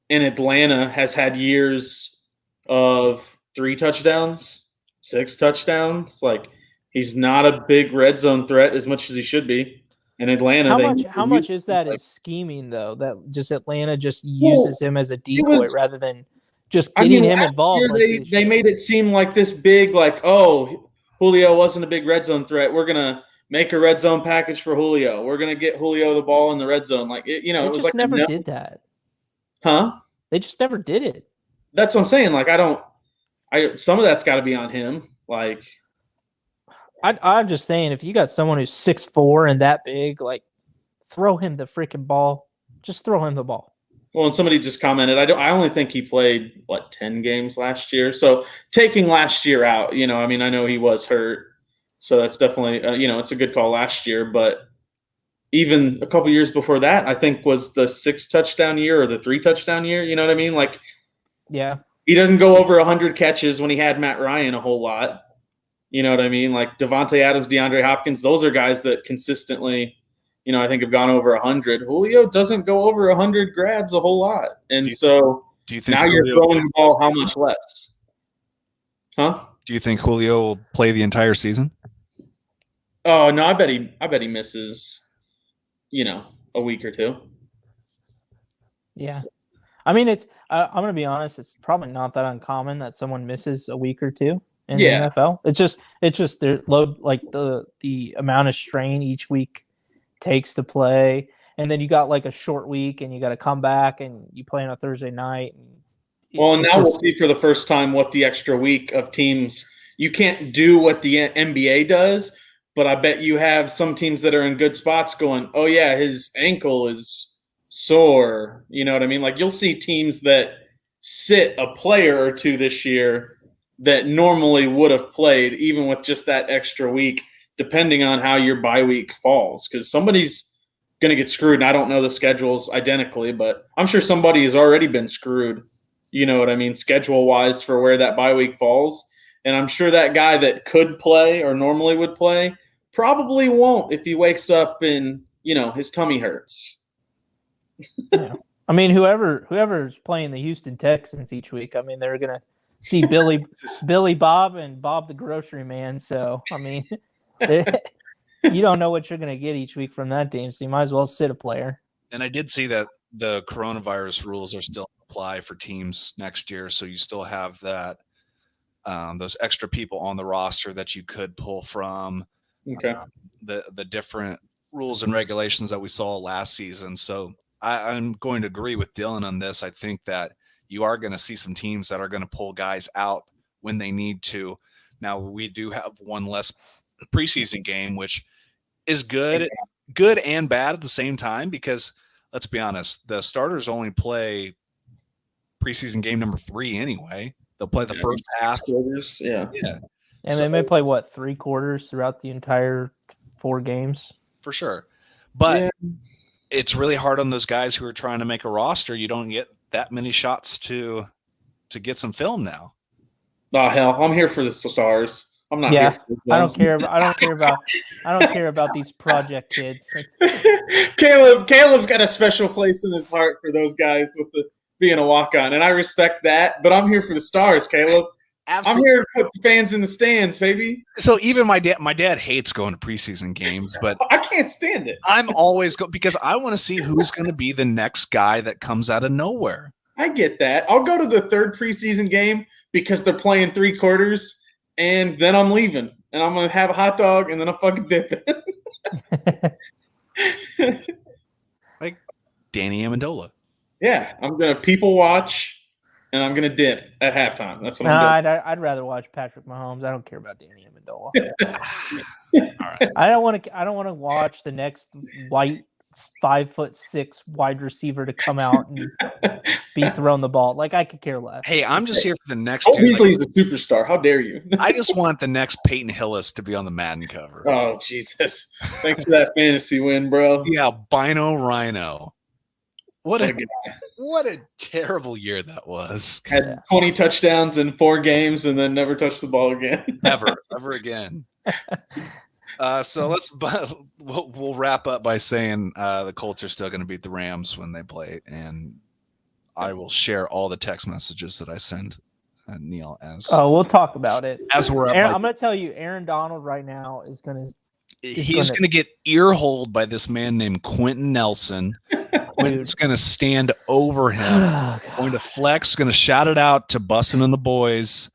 in Atlanta has had years of 3 touchdowns, 6 touchdowns. Like, he's not a big red zone threat as much as he should be. In Atlanta, how much is that is scheming though? That just Atlanta just uses him as a decoy rather than just getting him involved. They made it seem like this big, Julio wasn't a big red zone threat. We're gonna make a red zone package for Julio. We're gonna get Julio the ball in the red zone. It was like never did that. Huh? They just never did it. That's what I'm saying. Some of that's got to be on him. I'm just saying, if you got someone who's 6'4" and that big, throw him the freaking ball. Just throw him the ball. Well, and somebody just commented, I only think he played 10 games last year. So taking last year out, I know he was hurt. So that's definitely, it's a good call last year. But even a couple years before that, I think was the 6 touchdown year or the 3 touchdown year. You know what I mean? Yeah. He doesn't go over 100 catches when he had Matt Ryan a whole lot. You know what I mean? Like Devontae Adams, DeAndre Hopkins, those are guys that consistently, I think have gone over 100. Julio doesn't go over 100 grabs a whole lot. And do you think now you're throwing the ball how much less? Huh? Do you think Julio will play the entire season? Oh, no, I bet he misses, a week or 2. Yeah. I mean, I'm going to be honest, it's probably not that uncommon that someone misses a week or 2. In the NFL, it's just their load, the amount of strain each week takes to play, and then you got a short week, and you got to come back, and you play on a Thursday night. We'll see for the first time what the extra week of teams. You can't do what the NBA does, but I bet you have some teams that are in good spots going, oh yeah, his ankle is sore. You know what I mean? You'll see teams that sit a player or 2 this year that normally would have played even with just that extra week, depending on how your bye week falls. Because somebody's going to get screwed, and I don't know the schedules identically, but I'm sure somebody has already been screwed, you know what I mean, schedule-wise for where that bye week falls. And I'm sure that guy that could play or normally would play probably won't if he wakes up and, his tummy hurts. Yeah. I mean, whoever's playing the Houston Texans each week, they're going to see Billy Bob and Bob the grocery man. So, you don't know what you're going to get each week from that team. So you might as well sit a player. And I did see that the coronavirus rules are still apply for teams next year. So you still have that, those extra people on the roster that you could pull from. Okay. The different rules and regulations that we saw last season. So I'm going to agree with Dylan on this. I think that you are going to see some teams that are going to pull guys out when they need to. Now, we do have one less preseason game, which is good and bad at the same time, because let's be honest, the starters only play preseason game number 3 anyway. They'll play the first half. Quarters, yeah. And they may play 3 quarters throughout the entire 4 games. For sure. But it's really hard on those guys who are trying to make a roster. You don't get that many shots to get some film now. Oh hell, I'm here for the stars. I'm not here for I don't care about these project kids. Caleb's got a special place in his heart for those guys with being a walk-on, and I respect that, but I'm here for the stars, Caleb. I'm here to put fans in the stands, baby. So even my dad hates going to preseason games, but I can't stand it. I'm always because I want to see who's going to be the next guy that comes out of nowhere. I get that. I'll go to the third preseason game because they're playing 3 quarters, and then I'm leaving, and I'm gonna have a hot dog, and then I'm fucking dipping. Like Danny Amendola. Yeah, I'm gonna people watch, and I'm gonna dip at halftime. That's what I'm doing. I'd rather watch Patrick Mahomes. I don't care about Danny Amendola. All right. I don't want to watch the next white 5'6" wide receiver to come out and be thrown the ball. Like, I could care less. Hey, I'm just here for the next. Oh, Beasley's a superstar. How dare you? I just want the next Peyton Hillis to be on the Madden cover. Oh, Jesus! Thanks for that fantasy win, bro. Yeah, Bino Rhino. What a terrible year that was. Had 20 touchdowns in 4 games and then never touched the ball again. Ever again. So we'll wrap up by saying the Colts are still going to beat the Rams when they play, and I will share all the text messages that I send Neil as. Oh, we'll talk about it as we're up. I'm going to tell you, Aaron Donald right now is going to. He's going to get ear-holed by this man named Quentin Nelson. Quentin's going to stand over him, going to flex, going to shout it out to Bussin' and the boys.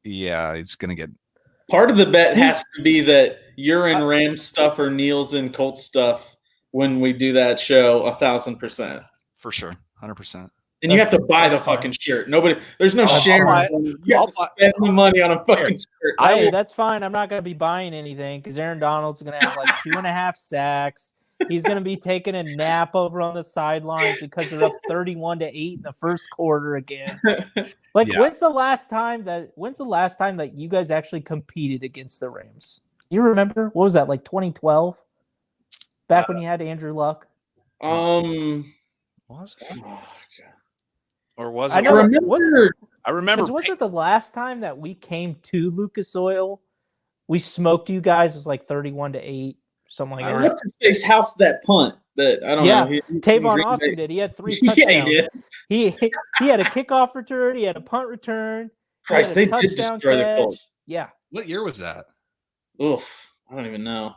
Yeah, it's going to get. Part of the bet has to be that you're in Rams stuff or Neil's in Colts stuff when we do that show 1,000%. For sure, 100%. And you have to buy the fucking shirt. There's no sharing. You have to spend the money on a fucking shirt. Hey, that's fine. I'm not going to be buying anything because Aaron Donald's going to have like 2.5 sacks. He's going to be taking a nap over on the sidelines because they're up 31-8 in the first quarter again. Like, when's the last time that you guys actually competed against the Rams? You remember? What was that, like 2012? Back when you had Andrew Luck? Was it? Or was it? I remember. Was it the last time that we came to Lucas Oil? We smoked you guys. It was like 31-8, something like that. What's his face house that punt? That I don't know. Tavon Austin did. He had 3 touchdowns. Yeah, he did. He had a kickoff return. He had a punt return. Christ, they did destroy the Colts. Yeah. What year was that? Oof, I don't even know.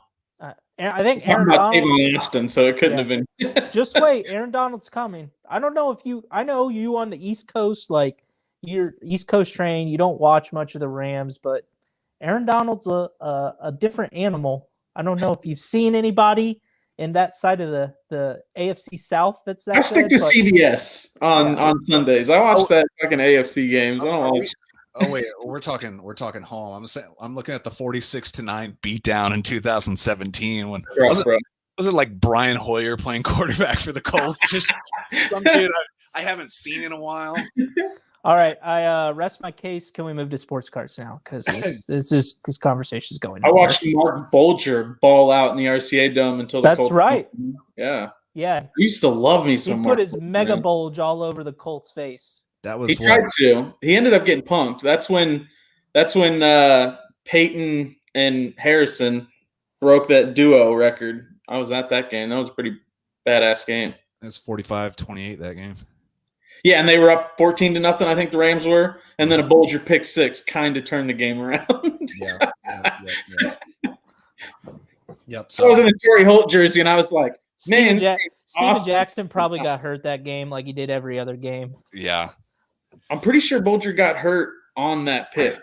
I think Aaron Donald. Tavon Austin, so it couldn't have been. Just wait, Aaron Donald's coming. I don't know if you. I know you on the East Coast, like you're East Coast trained. You don't watch much of the Rams, but Aaron Donald's a different animal. I don't know if you've seen anybody in that side of the AFC South that's that. I stick to CBS on Sundays. I watch that fucking AFC games. I don't watch. Oh wait, we're talking home. I'm looking at the 46-9 beatdown in 2017 when was it like Brian Hoyer playing quarterback for the Colts? Just some dude I haven't seen in a while. All right, I rest my case. Can we move to sports cards now? Because this conversation is going. I watched Mark Bulger ball out in the RCA Dome until the Colts. That's right. Yeah. Yeah. He used to love me so much. He put his mega bulge all over the Colts' face. That was he tried to. He ended up getting punked. That's when Peyton and Harrison broke that duo record. I was at that game. That was a pretty badass game. It was 45-28 that game. Yeah, and they were up 14-0, I think the Rams were, and then a Bulger pick 6 kind of turned the game around. Yep. So I was in a Torrey Holt jersey, and I was like, man. Steven Jackson probably got hurt that game like he did every other game. Yeah. I'm pretty sure Bulger got hurt on that pick.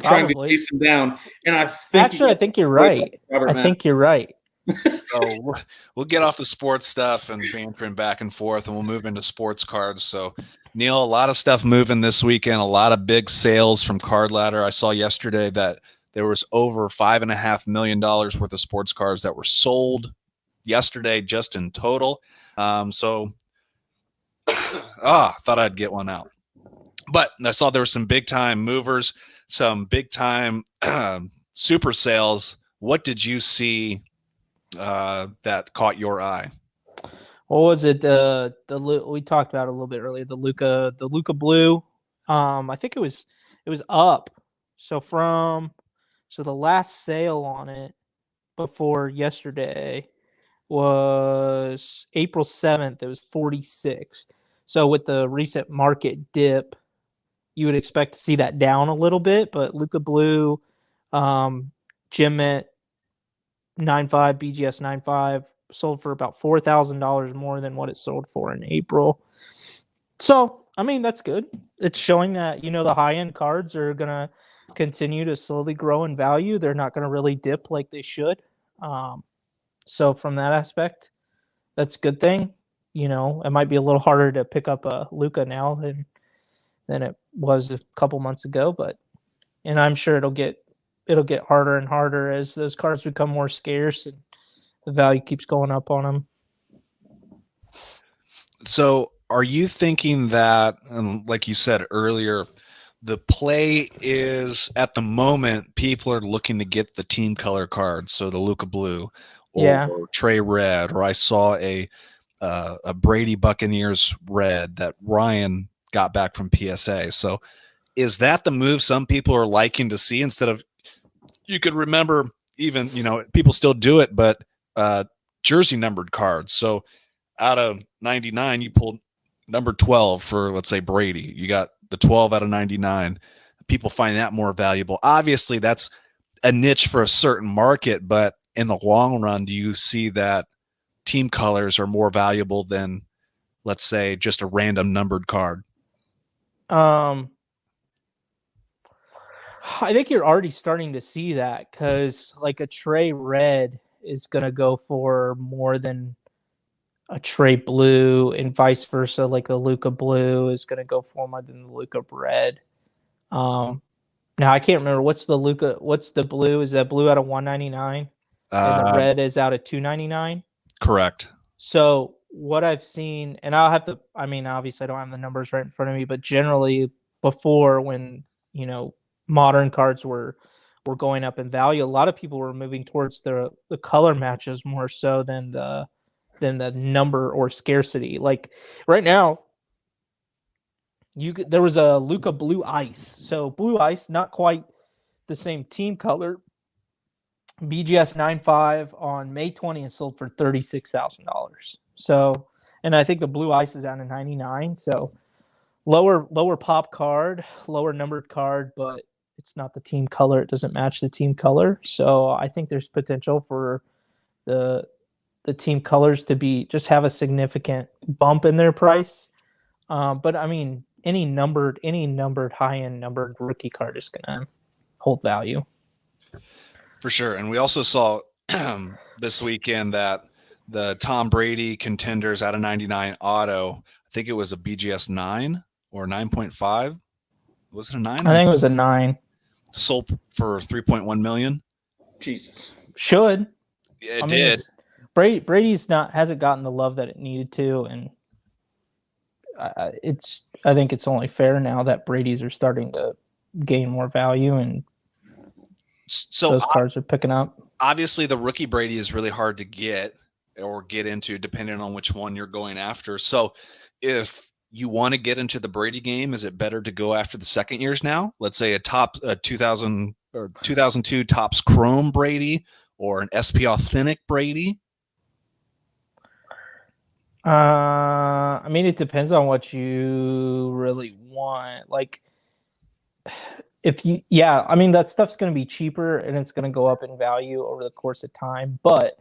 Trying to chase him down. And I think you're right. I think you're right. So we'll get off the sports stuff and bantering back and forth, and we'll move into sports cards. So, Neil, a lot of stuff moving this weekend, a lot of big sales from Card Ladder. I saw yesterday that there was over $5.5 million worth of sports cards that were sold yesterday just in total. Thought I'd get one out. But I saw there were some big-time movers, some big-time super sales. What did you see that caught your eye? What was it? We talked about it a little bit earlier. The Luka Blue. I think it was up. So the last sale on it before yesterday was April 7th. It was 46. So with the recent market dip, you would expect to see that down a little bit, but Luka Blue, Gym Mint 9.5, BGS 9.5 sold for about $4,000 more than what it sold for in April. So, I mean, that's good. It's showing that, the high-end cards are going to continue to slowly grow in value. They're not going to really dip like they should. So from that aspect, that's a good thing. It might be a little harder to pick up a Luka now than it was a couple months ago, and I'm sure it'll get harder and harder as those cards become more scarce and the value keeps going up on them. So are you thinking that, like you said earlier, the play is at the moment people are looking to get the team color cards, so the Luka Blue or Trey Red, or I saw a Brady Buccaneers red that Ryan got back from PSA. So is that the move some people are liking to see instead of, you could remember even, people still do it, but jersey numbered cards. So out of 99, you pulled number 12 for, let's say, Brady. You got the 12 out of 99. People find that more valuable. Obviously, that's a niche for a certain market, but in the long run, do you see that team colors are more valuable than, let's say, just a random numbered card? I think you're already starting to see that, because like a Trey Red is going to go for more than a Trey Blue, and vice versa. Like a Luka Blue is going to go for more than the Luka Red. Now I can't remember what's the Blue. Is that Blue out of 199 and the Red is out of 299? Correct. So what I've seen, and I'll have to, obviously I don't have the numbers right in front of me, but generally before, when, modern cards were going up in value, a lot of people were moving towards the color matches more so than the number or scarcity. Like right now, there was a Luka Blue Ice. So Blue Ice, not quite the same team color. BGS 9.5 on May 20th sold for $36,000. So, and I think the Blue Ice is out of 99. So lower pop card, lower numbered card, but it's not the team color. It doesn't match the team color. So I think there's potential for the team colors to just have a significant bump in their price. But any numbered high-end numbered rookie card is going to hold value. For sure. And we also saw this weekend that the Tom Brady Contenders out of 99 auto, I think it was a BGS 9 or 9.5. Was it a 9? I think it was a 9. Sold for $3.1 million. Jesus. Should. It did. Brady's hasn't gotten the love that it needed to, and I think it's only fair now that Brady's are starting to gain more value, and so those cards are picking up. Obviously, the rookie Brady is really hard to get or get into, depending on which one you're going after. So if you want to get into the Brady game, is it better to go after the second years now? Let's say a 2000 or 2002 Topps Chrome Brady or an SP Authentic Brady? It depends on what you really want. Like, that stuff's going to be cheaper and it's going to go up in value over the course of time. But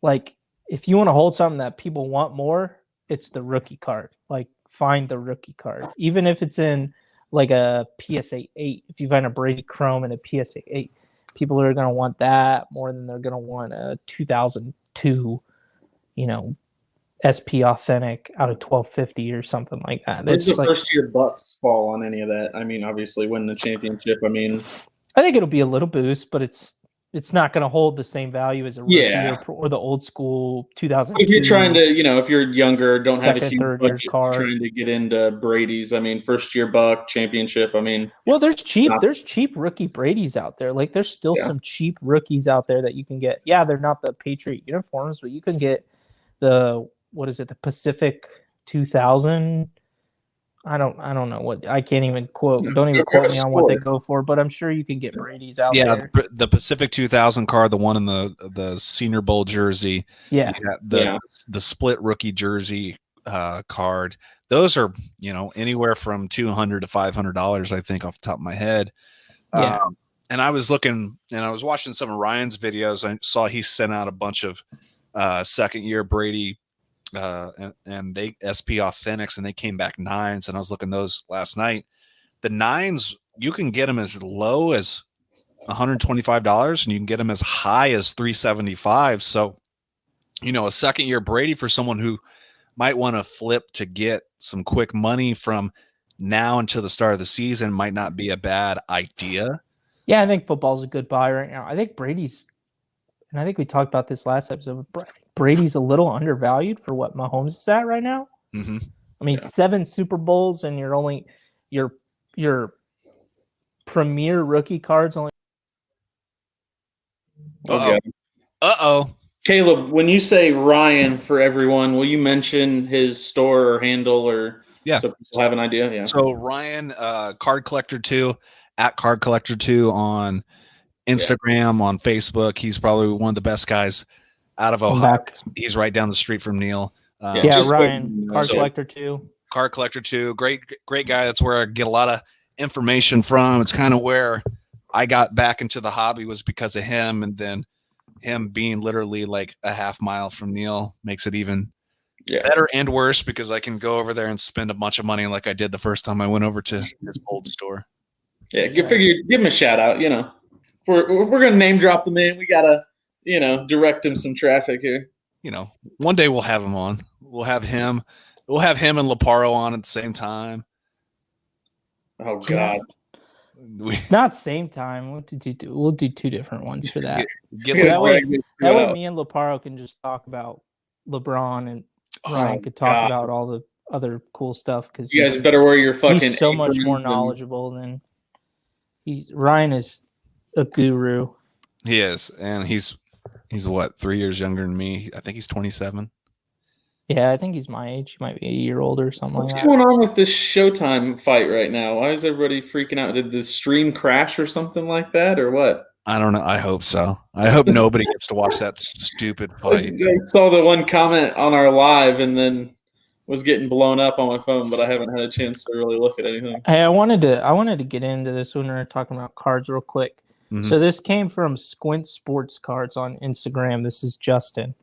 like, if you want to hold something that people want more, it's the rookie card. Like, find the rookie card, even if it's in like a PSA 8. If you find a Brady Chrome and a PSA 8, people are going to want that more than they're going to want a 2002, SP Authentic out of 1250 or something like that. Where's the first year Bucks fall on any of that? Obviously win the championship. I think it'll be a little boost, but it's not going to hold the same value as a rookie or the old school 2002. If you're trying to, if you're younger, don't have a huge third budget, year card, trying to get into Brady's. First year Buck championship. Well, there's cheap rookie Brady's out there. Like, there's still some cheap rookies out there that you can get. Yeah, they're not the Patriot uniforms, but you can get the Pacific 2000. I don't know what, I can't even quote. Don't even quote me on what they go for, but I'm sure you can get Brady's out there. Yeah, the Pacific 2000 card, the one in the Senior Bowl jersey. Yeah. The split rookie jersey card. those are, anywhere from $200 to $500, I think, off the top of my head. Yeah. And I was looking, and I was watching some of Ryan's videos. I saw he sent out a bunch of second-year Brady and they SP Authentics, and they came back 9s, and I was looking those last night. The 9s, you can get them as low as $125, and you can get them as high as $375. So, a second-year Brady for someone who might want to flip to get some quick money from now until the start of the season might not be a bad idea. Yeah, I think football's a good buy right now. I think Brady's, and I think we talked about this last episode, Brady's a little undervalued for what Mahomes is at right now. Mm-hmm. I mean, 7 Super Bowls, and your premier rookie cards only. Uh-oh. Caleb, when you say Ryan for everyone, will you mention his store or handle, or so people have an idea? Yeah. So Ryan, Card Collector 2, at Card Collector 2 on Instagram, on Facebook. He's probably one of the best guys out of Ohio. He's right down the street from Neil. Ryan, Card Collector 2. Card Collector 2, great guy. That's where I get a lot of information from. It's kind of where I got back into the hobby, was because of him, and then him being literally like a half mile from Neil makes it even better and worse, because I can go over there and spend a bunch of money like I did the first time I went over to his old store. Yeah, give him a shout out. If we're gonna name drop the man, we gotta direct him some traffic here. One day we'll have him on. We'll have him and Laparo on at the same time. Oh God. It's not same time. We'll do 2 different ones for that. That way me and Laparo can just talk about LeBron, and Ryan could talk about all the other cool stuff, because you guys better wear your fucking. He's so much more knowledgeable than Ryan is a guru. He is, and he's what, 3 years younger than me. I think he's 27. Yeah, I think he's my age. He might be a year older or something like that. What's going on with this Showtime fight right now? Why is everybody freaking out? Did the stream crash or something like that, or what? I don't know. I hope so. I hope nobody gets to watch that stupid fight. I saw the one comment on our live and then was getting blown up on my phone, but I haven't had a chance to really look at anything. Hey, I wanted to get into this when we were talking about cards real quick. Mm-hmm. So this came from Squint Sports Cards on Instagram. This is Justin.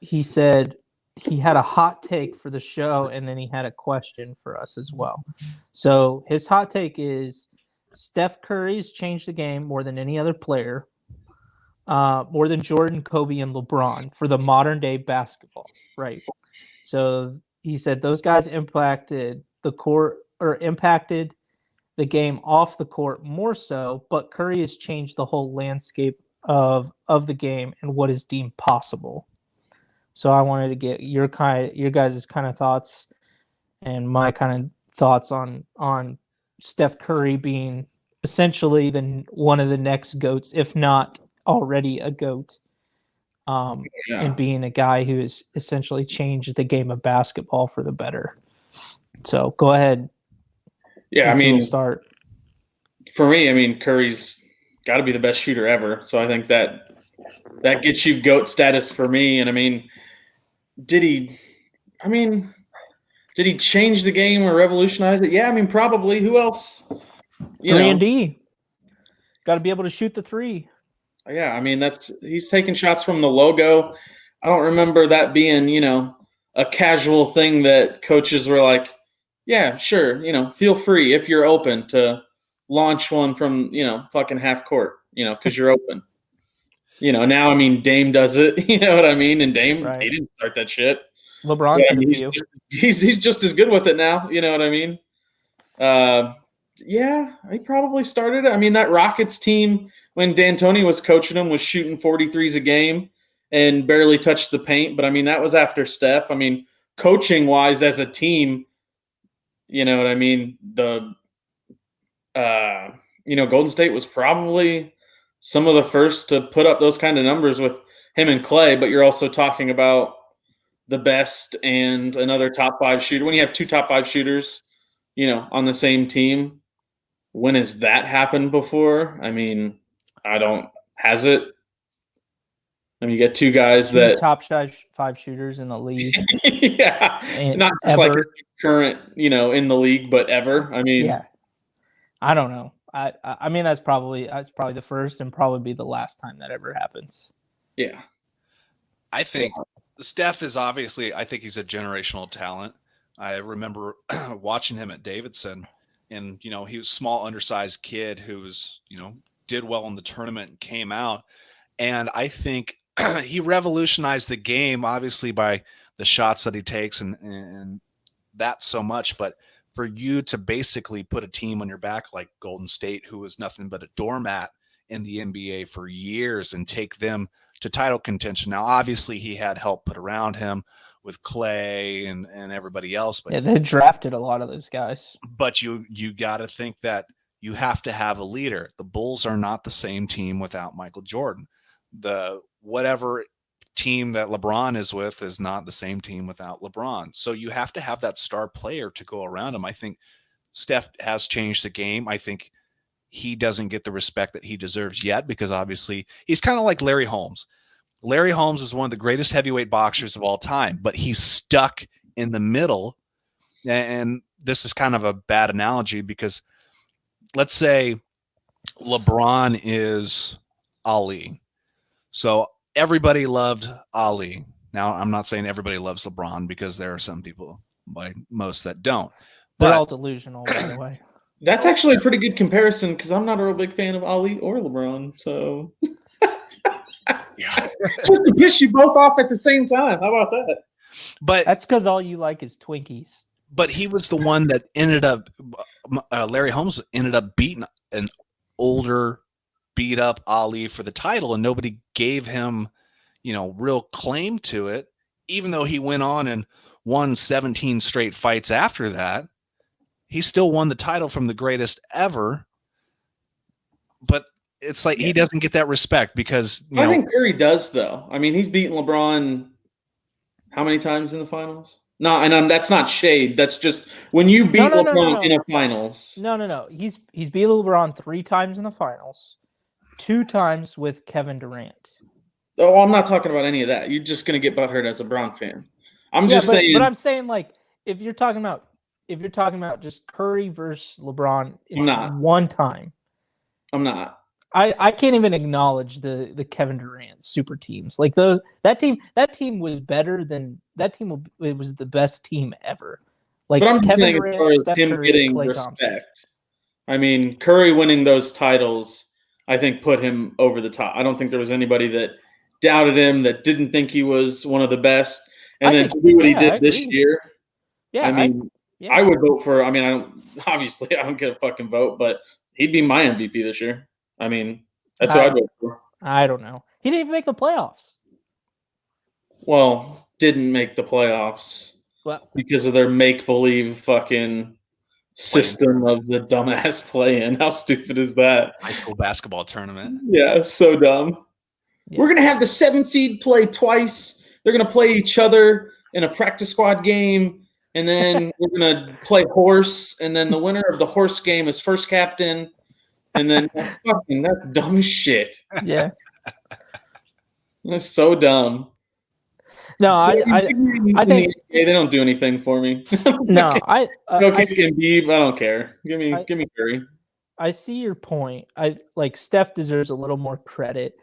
He said he had a hot take for the show, and then he had a question for us as well. So his hot take is Steph Curry's changed the game more than any other player, more than Jordan, Kobe, and LeBron for the modern day basketball, right? So he said those guys impacted the court, or impacted the game off the court more so, but Curry has changed the whole landscape of the game and what is deemed possible. So I wanted to get your guys' kind of thoughts and my kind of thoughts on Steph Curry being essentially one of the next GOATs, if not already a GOAT, and being a guy who has essentially changed the game of basketball for the better. So go ahead. Yeah, start. For me, Curry's got to be the best shooter ever. So I think that gets you GOAT status for me. And did he change the game or revolutionize it? Yeah, probably. Who else? 3-and-D. Got to be able to shoot the 3. Yeah, he's taking shots from the logo. I don't remember that being, a casual thing that coaches were like, yeah, sure, feel free if you're open to launch one from, fucking half court, because you're open. Now, Dame does it, you know what I mean? And Dame, He didn't start that shit. LeBron's in a few. He's just as good with it now, you know what I mean? Yeah, he probably started it. That Rockets team, when D'Antoni was coaching them, was shooting 43s a game and barely touched the paint. But, that was after Steph. Coaching-wise as a team, you know what I mean? Golden State was probably some of the first to put up those kind of numbers with him and Clay, but you're also talking about the best and another top 5 shooter. When you have 2 top 5 shooters, on the same team, when has that happened before? Has it? I mean, you get two guys two that top 5 shooters in the league. Yeah, and not just ever. like current, in the league, but ever. I mean, yeah, I don't know. I mean, that's probably the first and probably be the last time that ever happens. Yeah, I think Steph is obviously. I think he's a generational talent. I remember watching him at Davidson, and he was a small, undersized kid who was did well in the tournament and came out, and I think he revolutionized the game, obviously by the shots that he takes and that so much, but for you to basically put a team on your back like Golden State, who was nothing but a doormat in the NBA for years, and take them to title contention. Now, obviously, he had help put around him with Clay and everybody else, but they drafted a lot of those guys. But you got to think that you have to have a leader. The Bulls are not the same team without Michael Jordan. The whatever team that LeBron is with is not the same team without LeBron. So you have to have that star player to go around him. I think Steph has changed the game. I think he doesn't get the respect that he deserves yet, because obviously he's kind of like Larry Holmes. Larry Holmes is one of the greatest heavyweight boxers of all time, but he's stuck in the middle. And this is kind of a bad analogy, because let's say LeBron is Ali. So everybody loved Ali. Now, I'm not saying everybody loves LeBron, because there are some people, like most, that don't. They're all delusional, by the way. That's actually a pretty good comparison, because I'm not a real big fan of Ali or LeBron. So just to piss you both off at the same time. How about that? But that's because all you like is Twinkies. But he was the one that ended up, Larry Holmes ended up beating an older, beat up Ali for the title, and nobody gave him, real claim to it, even though he went on and won 17 straight fights after that. He still won the title from the greatest ever. But it's like he doesn't get that respect, because, I think Curry does, though. I mean, he's beaten LeBron how many times in the finals? No, and that's not shade. That's just when you beat LeBron in a finals. No. He's beat LeBron 3 times in the finals, 2 times with Kevin Durant. Oh, I'm not talking about any of that. You're just gonna get butthurt as a Bron fan. I'm just saying. But I'm saying, like, if you're talking about just Curry versus LeBron, it's one time. I'm not. I can't even acknowledge the Kevin Durant super teams. Like that team was better than that team. It was the best team ever. Like, but I'm just Kevin saying, Durant, as far as Steph him Curry, getting Klay respect. Thompson. I mean, Curry winning those titles, I think, put him over the top. I don't think there was anybody that doubted him, that didn't think he was one of the best. And then to do what he did this year, yeah, I mean, I would vote for. I mean, I don't get a fucking vote, but he'd be my MVP this year. I mean, that's what I'd vote for. I don't know. He didn't even make the playoffs. Well, didn't make the playoffs because of their make-believe fucking system of the dumbass play-in. How stupid is that? High school basketball tournament. Yeah, so dumb. Yeah. We're going to have the 7th seed play twice. They're going to play each other in a practice squad game, and then we're going to play horse, and then the winner of the horse game is first captain. And then that's dumb as shit. Yeah. That's so dumb. No, I think they don't do anything for me. No, Embiid, I don't care. Give me Curry. I see your point. I like Steph deserves a little more credit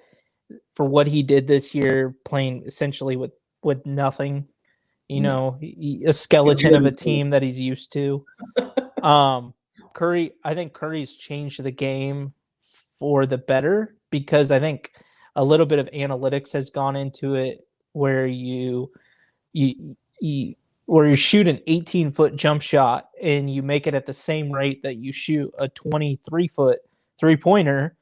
for what he did this year, playing essentially with nothing. A skeleton of a team that he's used to. Curry, I think Curry's changed the game for the better, because I think a little bit of analytics has gone into it, where you shoot an 18-foot jump shot and you make it at the same rate that you shoot a 23-foot three-pointer.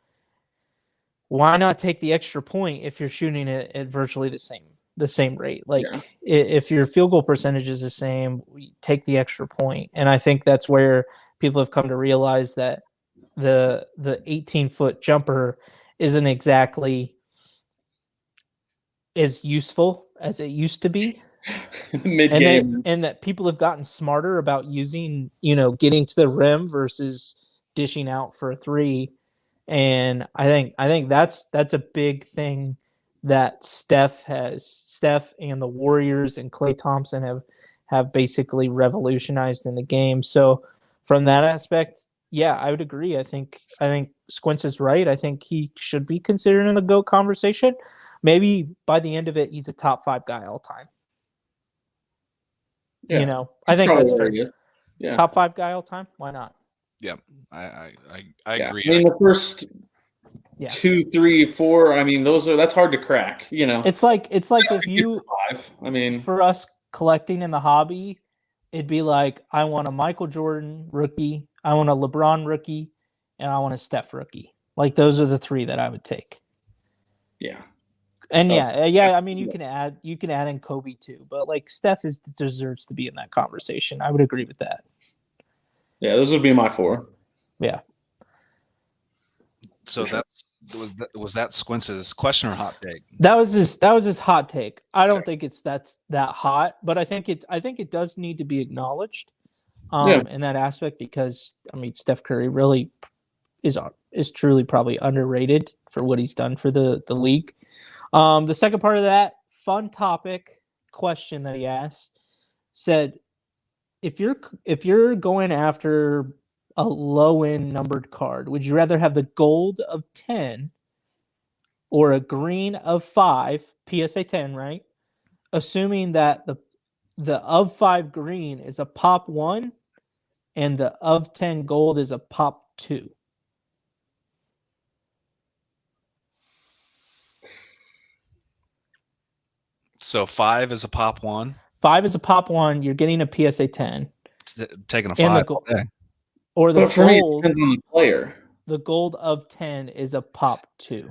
Why not take the extra point if you're shooting it at virtually the same rate? Like, if your field goal percentage is the same, take the extra point. And I think that's where people have come to realize that the 18-foot jumper isn't exactly as useful as it used to be. Mid-game. And that people have gotten smarter about using, getting to the rim versus dishing out for a 3. And I think that's a big thing that Steph and the Warriors and Klay Thompson have basically revolutionized in the game. So from that aspect, yeah, I would agree. I think Squints is right. I think he should be considered in the GOAT conversation. Maybe by the end of it, he's a top 5 guy all time. Yeah, I think that's fair. Yeah. Top 5 guy all time. Why not? Yeah, I agree. I mean, the first 2, 3, 4. I mean, that's hard to crack. It's like if you 5. I mean, for us collecting in the hobby, it'd be like I want a Michael Jordan rookie, I want a LeBron rookie, and I want a Steph rookie. Like those are the 3 that I would take. Yeah. And I mean, you can add in Kobe too, but like Steph deserves to be in that conversation. I would agree with that. Yeah, those would be my 4. Yeah. So was that Squints' question or hot take? That was his hot take. I don't think that's that hot, but I think it does need to be acknowledged in that aspect because I mean Steph Curry really is truly probably underrated for what he's done for the league. The second part of that fun topic question that he asked said, if you're going after a low end numbered card, would you rather have the gold of 10 or a green of 5, PSA 10, right? Assuming that the of 5 green is a pop 1 and the of 10 gold is a pop 2. So 5 is a pop 1. 5 is a pop 1. You're getting a PSA 10. Taking a 5 all day. Or the but for gold. Me, it depends on the player. The gold of 10 is a pop 2.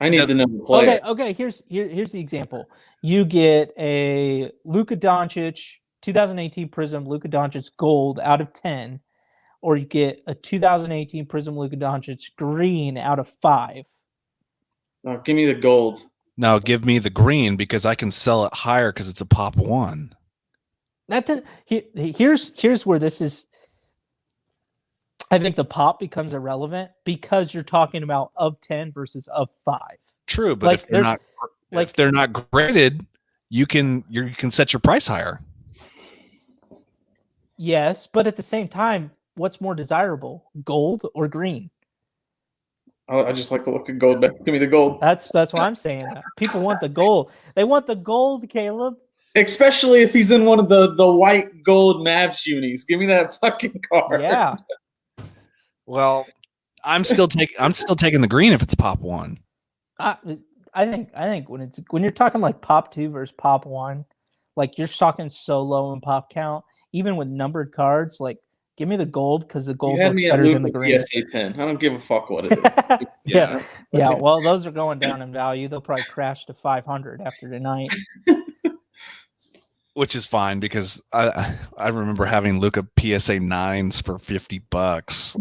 I need to know the player. Okay. Here's the example. You get a Luka Doncic 2018 Prism Luka Doncic gold out of 10, or you get a 2018 Prism Luka Doncic green out of 5. Oh, give me the gold. No, give me the green because I can sell it higher because it's a pop 1. Here's where this is. I think the pop becomes irrelevant because you're talking about of 10 versus of 5. True, but if they're not graded, you can set your price higher. Yes, but at the same time, what's more desirable, gold or green? Oh, I just like the look of gold. Give me the gold. That's what I'm saying. People want the gold. They want the gold, Caleb. Especially if he's in one of the white gold Mavs unis. Give me that fucking card. Yeah. Well, I'm still taking the green if it's pop 1. I think when you're talking like pop 2 versus pop 1, like you're talking so low in pop count, even with numbered cards, like give me the gold because the gold looks better than the green. PSA 10. I don't give a fuck what it is. Yeah. Well, those are going down in value. They'll probably crash to 500 after tonight. Which is fine because I remember having Luka PSA 9s for $50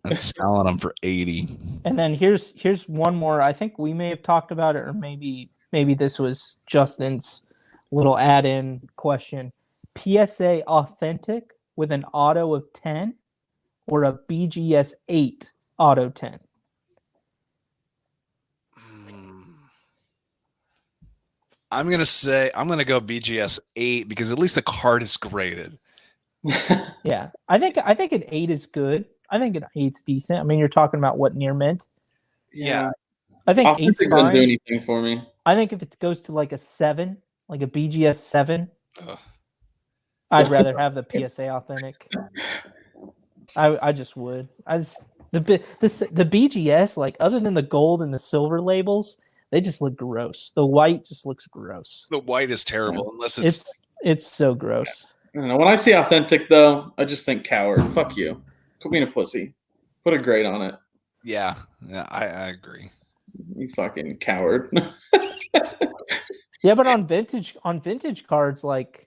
and selling them for 80. And then here's one more. I think we may have talked about it, or maybe this was Justin's little add-in question. PSA authentic with an auto of 10 or a BGS 8 auto 10? I'm going to go BGS 8 because at least the card is graded. Yeah. I think an 8 is good. I think an 8's decent. I mean, you're talking about what near mint? Yeah. I think 8's fine. Doesn't do anything for me. I think if it goes to like a 7, like a BGS 7, I'd rather have the PSA authentic. I just would. The BGS, like other than the gold and the silver labels, they just look gross. The white just looks gross. The white is terrible unless it's so gross. I don't know. When I see authentic though, I just think coward. Fuck you. Quit being a pussy. Put a grade on it. Yeah, I agree. You fucking coward. Yeah, but on vintage cards, like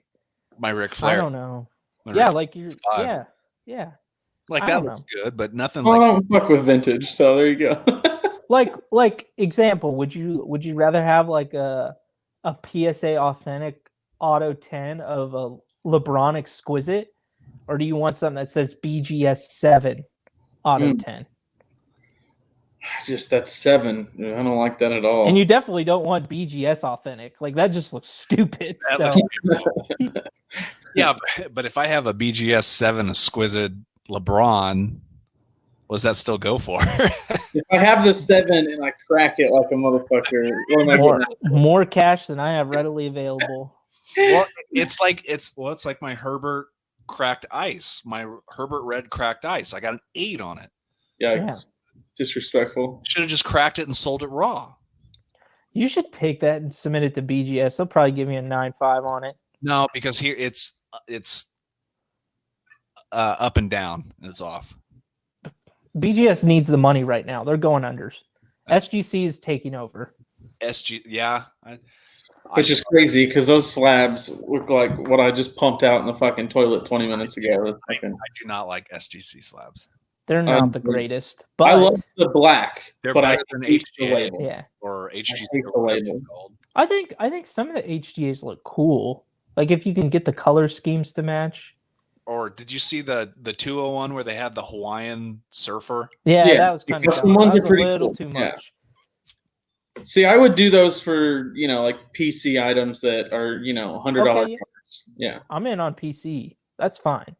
my Ric Flair. I don't know. Yeah, like you're. Yeah. Like that looks good, but nothing. I don't fuck with vintage, so there you go. like example, would you rather have like a PSA authentic auto 10 of a LeBron exquisite, or do you want something that says BGS 7 auto 10? That's 7. I don't like that at all. And you definitely don't want BGS authentic. Like that just looks stupid. So yeah, but if I have a BGS 7 exquisite LeBron, what does that still go for? If I have the 7 and I crack it like a motherfucker, what am I getting? More cash than I have readily available. Well, it's like my Herbert cracked ice, my Herbert red cracked ice. I got an 8 on it. Yeah. Disrespectful. Should have just cracked it and sold it raw. You should take that and submit it to BGS. They'll probably give me a 9.5 on it. No, because here it's up and down and it's off. BGS needs the money right now. They're going unders. SGC is taking over. Yeah. Which is crazy because those slabs look like what I just pumped out in the fucking toilet 20 minutes ago. I do not like SGC slabs. They're not the greatest, but I love the black. They're but better than HGA the label. Yeah, or HGC. The label. I think some of the HGAs look cool. Like if you can get the color schemes to match. Or did you see the 201 where they had the Hawaiian surfer? Yeah, that was kind of dumb. That was a little too much. See, I would do those for, like PC items that are, $100 cards. Yeah. I'm in on PC. That's fine.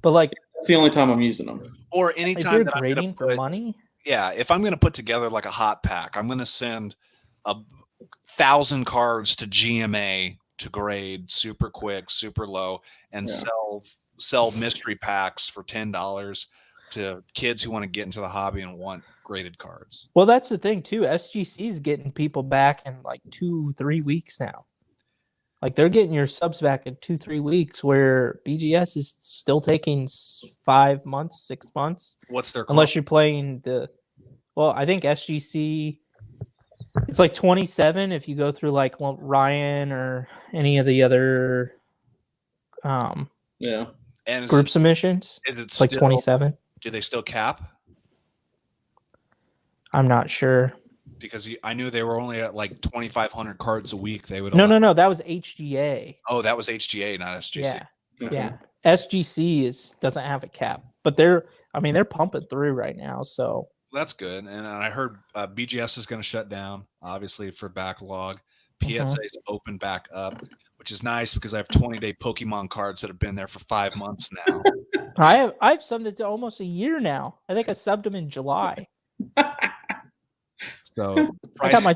But like that's the only time I'm using them. Or anytime if you're grading for money. Yeah, if I'm going to put together like a hot pack, I'm going to send 1,000 cards to GMA to grade super quick, super low, and sell mystery packs for $10 to kids who want to get into the hobby and want graded cards. Well, that's the thing too. SGC is getting people back in like 2-3 weeks now. Like they're getting your subs back in 2-3 weeks, where BGS is still taking 5 months, 6 months. What's their unless you're playing I think SGC. It's like 27 if you go through like Ryan or any of the other and group submissions. It's like 27. Do they still cap? I'm not sure. Because I knew they were only at like 2,500 cards a week. They would No, that was HGA. Oh, that was HGA, not SGC. Yeah. Yeah. SGC doesn't have a cap, but they're pumping through right now, so that's good. And I heard BGS is going to shut down, obviously, for backlog. PSA is open back up, which is nice because I have 20-day Pokemon cards that have been there for 5 months now. I've subbed it to almost a year now. I think I subbed them in July. So I got my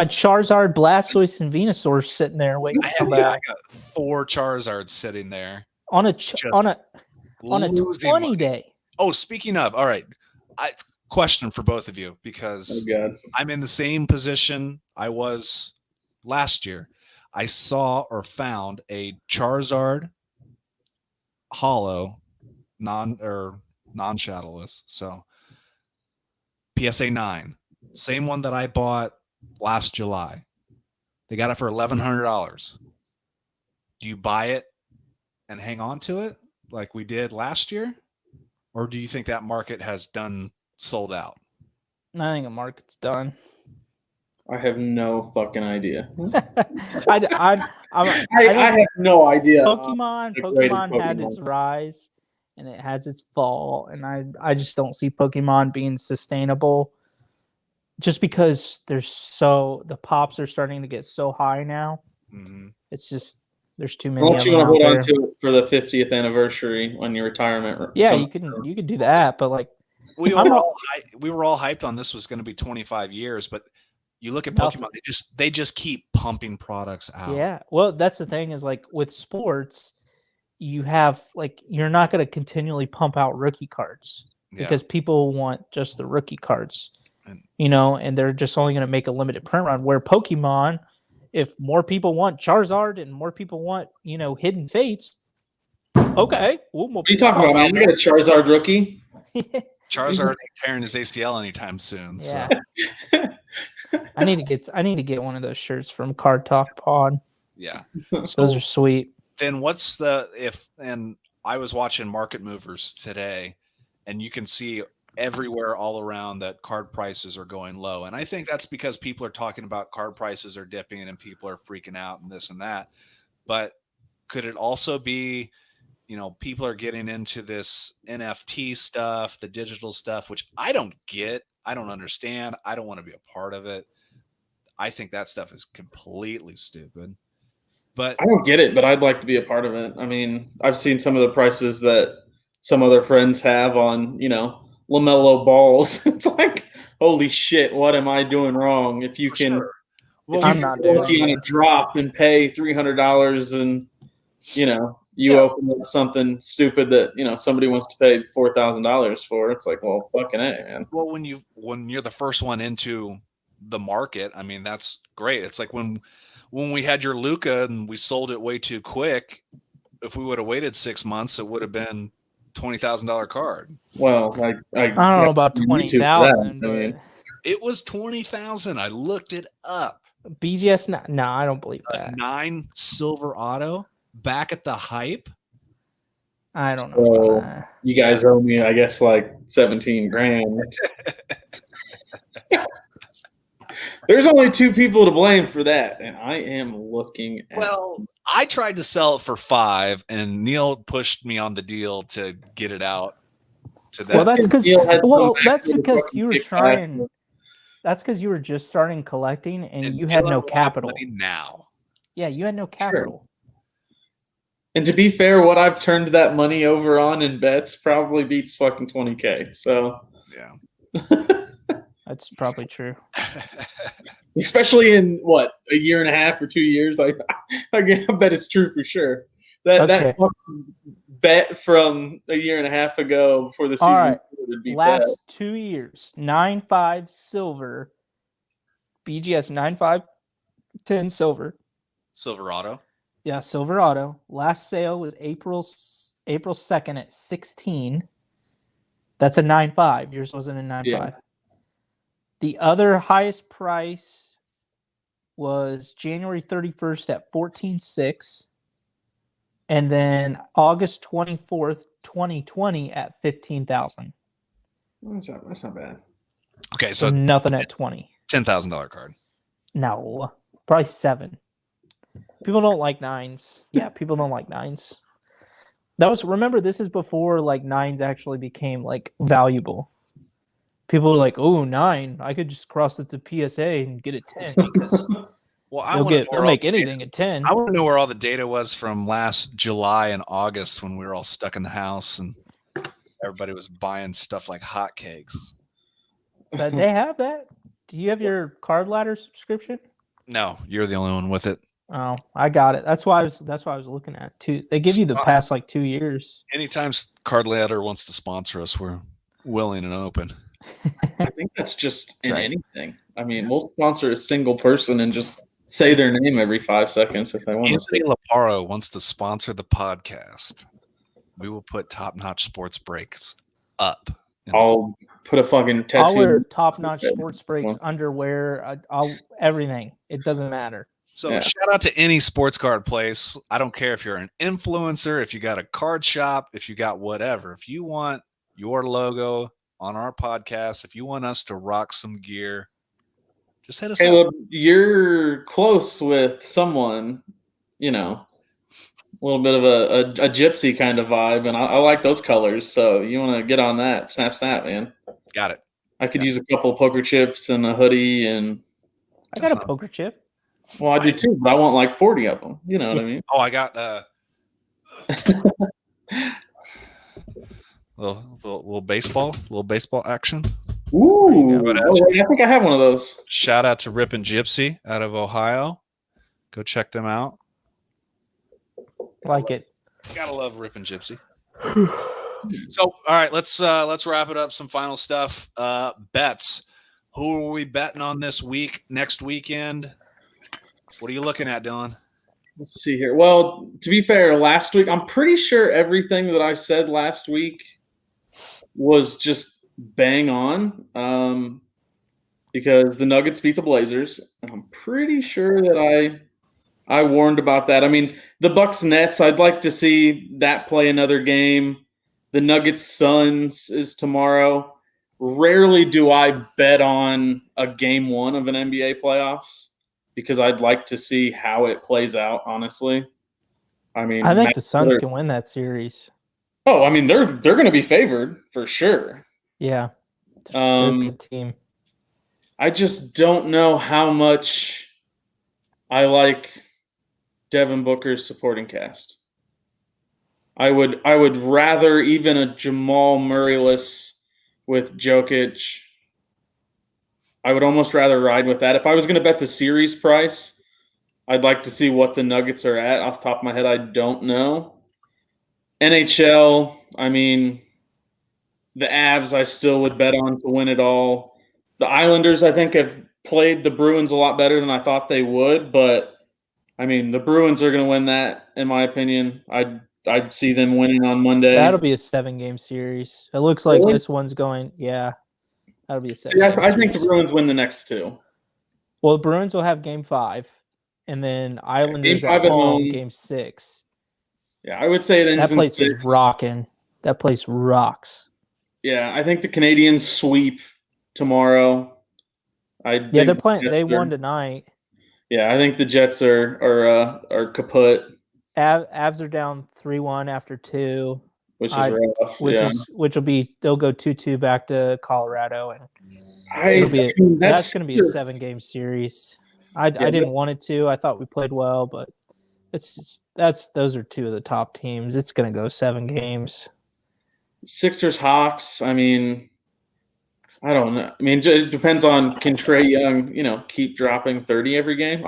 Charizard, Blastoise, and Venusaur sitting there waiting. I got 4 Charizards sitting there on a 20-day. Oh, speaking of, all right, question for both of you because I'm in the same position I was last year. I saw or found a Charizard holo, non-shadowless. So PSA 9. Same one that I bought last July. They got it for $1,100. Do you buy it and hang on to it like we did last year? Or do you think that market has sold out? I think the market's done. I have no fucking idea. I have no idea. Pokemon had its rise and it has its fall, and I just don't see Pokemon being sustainable. Just because the pops are starting to get so high now. Mm-hmm. It's just there's too many. Don't you want to hold on to it for the 50th anniversary on your retirement? Yeah, you can do that, but like we were all hyped on this was going to be 25 years, but you look at Pokemon, they just keep pumping products out. Yeah, well, that's the thing is like with sports, you have you're not going to continually pump out rookie cards because people want just the rookie cards. And they're just only going to make a limited print run. Where Pokemon, if more people want Charizard and more people want, Hidden Fates, okay. What are you talking about, man? You got a Charizard rookie? Charizard ain't tearing his ACL anytime soon. Yeah. So. I need to get one of those shirts from Card Talk Pod. Yeah. Those are sweet. Then and I was watching Market Movers today, and you can see everywhere all around that card prices are going low. And I think that's because people are talking about card prices are dipping and people are freaking out and this and that. But could it also be, people are getting into this NFT stuff, the digital stuff, which I don't get. I don't understand. I don't want to be a part of it. I think that stuff is completely stupid. But I don't get it, but I'd like to be a part of it. I mean, I've seen some of the prices that some other friends have on, LaMelo balls. It's like, holy shit, what am I doing wrong? If you can, sure. well, I'm not doing lucky on a drop and pay $300 and open up something stupid that somebody wants to pay $4,000 for, it's like, well, fucking A, man. Well, when you're the first one into the market, I mean, that's great. It's like when we had your Luka and we sold it way too quick. If we would have waited 6 months, it would have been $20,000 card. Well, I don't know about 20,000, but it was 20,000. I looked it up. BGS, no, I don't believe that. 9 silver auto back at the hype. I don't know. So you guys owe me, I guess, like 17 grand. There's only 2 people to blame for that, and I am looking at. Well, I tried to sell it for 5, and Neil pushed me on the deal to get it out to that. Well, that's because you were trying. That's because you were just starting collecting, and you had no capital. Now, yeah, you had no capital. Sure. And to be fair, what I've turned that money over on in bets probably beats fucking 20K. So yeah, that's probably true. Especially in what, a year and a half or 2 years, I bet it's true for sure. That bet from a year and a half ago before the season. All right. Last 2 years, 9.5 silver, BGS 9.5 silver, Silverado. Yeah, Silverado. Last sale was April 2nd at 16. That's a 9.5. Yours wasn't a 9.5. Yeah. The other highest price was January 31st at 14.6. And then August 24th, 2020 at 15,000. That's not bad. Okay, so nothing at 20. $10,000 card. No, probably 7. People don't like 9s. Yeah, people don't like 9s. Remember, this is before like 9s actually became like valuable. People were like, "Oh, 9! I could just cross it to PSA and get a 10 because they'll make anything at 10." I want to know where all the data was from last July and August when we were all stuck in the house and everybody was buying stuff like hotcakes. But they have that. Do you have your Card Ladder subscription? No, you're the only one with it. Oh, I got it. That's why I was looking at too. They give you the past like 2 years. Anytime Card Ladder wants to sponsor us, we're willing and open. I think that's just anything. I mean, we'll sponsor a single person and just say their name every 5 seconds if they want. Anthony Laparo wants to sponsor the podcast. We will put Top Notch Sports Breaks up. I'll put a fucking tattoo. I'll wear Top Notch Sports Breaks underwear. I'll everything. It doesn't matter. So shout out to any sports card place. I don't care if you're an influencer, if you got a card shop, if you got whatever. If you want your logo on our podcast, if you want us to rock some gear, just hit us up. You're close with someone, a little bit of a gypsy kind of vibe, and I like those colors. So you want to get on that. Snap, man. Got it. I could use a couple of poker chips and a hoodie. And I got a poker chip. Well, I do too, but I want like 40 of them. You know what I mean? Oh, I got little baseball action. Ooh, I think I have one of those. Shout out to Rip and Gypsy out of Ohio. Go check them out. Like it. Gotta love Rip and Gypsy. So, all right, let's wrap it up. Some final stuff. Bets. Who are we betting on this week? Next weekend? What are you looking at, Dylan? Let's see here. Well, to be fair, last week, I'm pretty sure everything that I said last week was just bang on because the Nuggets beat the Blazers. I'm pretty sure that I warned about that. I mean, the Bucks Nets, I'd like to see that play another game. The Nuggets Suns is tomorrow. Rarely do I bet on a game 1 of an NBA playoffs, because I'd like to see how it plays out, honestly. I mean, I think the Suns can win that series. Oh, I mean, they're going to be favored for sure. Yeah. They're a good team. I just don't know how much I like Devin Booker's supporting cast. I would rather even a Jamal Murray-less with Jokic. I would almost rather ride with that. If I was going to bet the series price, I'd like to see what the Nuggets are at. Off the top of my head, I don't know. NHL, I mean, the Avs I still would bet on to win it all. The Islanders, I think, have played the Bruins a lot better than I thought they would, but I mean, the Bruins are going to win that, in my opinion. I'd see them winning on Monday. That'll be a 7-game series. It looks like this one's going. Yeah, that'll be a 7-game series. I think the Bruins win the next two. Well, the Bruins will have Game 5, and then Islanders at home, Game 6. Yeah, I would say that place is rocking. That place rocks. Yeah, I think the Canadians sweep tomorrow. They're playing. They won tonight. Yeah, I think the Jets are kaput. Avs are down 3-1 after 2, which is rough. Which will be they'll go 2-2 back to Colorado, and that's going to be a 7-game series. I didn't want it to. I thought we played well, but those are 2 of the top teams. It's going to go 7 games. Sixers Hawks. I mean, I don't know. I mean, it depends on can Trae Young, keep dropping 30 every game.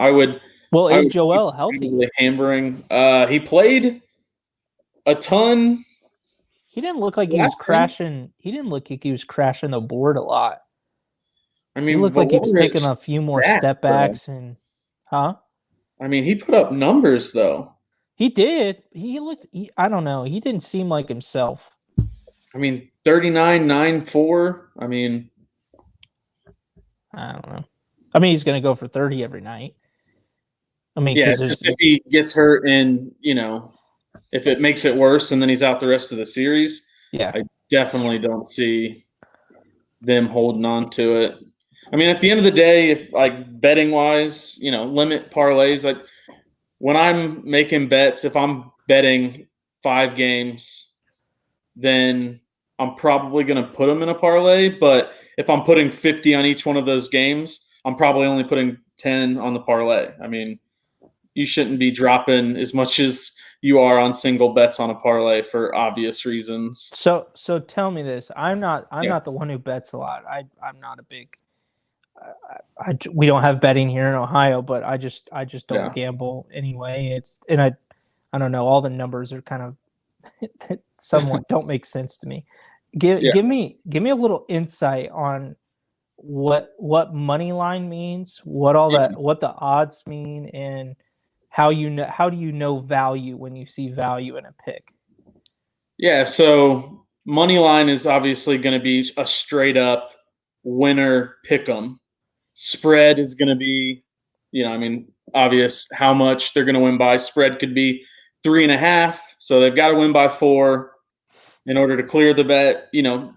Well, is Joel healthy? Hammering. He played a ton. He didn't look like he was crashing. He didn't look like he was crashing the board a lot. I mean, he looked like he was taking a few more step backs and, huh? I mean, he put up numbers though. He did. I don't know. He didn't seem like himself. I mean, 39, 9, 4. I mean, I don't know. I mean, he's going to go for 30 every night. I mean, yeah, just if he gets hurt and, if it makes it worse and then he's out the rest of the series, yeah, I definitely don't see them holding on to it. I mean, at the end of the day, if betting wise, limit parlays. Like when I'm making bets, if I'm betting 5 games, then I'm probably going to put them in a parlay. But if I'm putting 50 on each one of those games, I'm probably only putting 10 on the parlay. I mean, you shouldn't be dropping as much as you are on single bets on a parlay for obvious reasons. So tell me this. I'm not the one who bets a lot. I'm not a big we don't have betting here in Ohio, but I just don't gamble anyway. I don't know, all the numbers are kind of somewhat don't make sense to me. Give me a little insight on what money line means, what the odds mean, and how do you know value when you see value in a pick? Yeah, so money line is obviously going to be a straight up winner pick 'em. Spread is going to be, obvious how much they're going to win by. Spread could be 3.5, so they've got to win by 4 in order to clear the bet.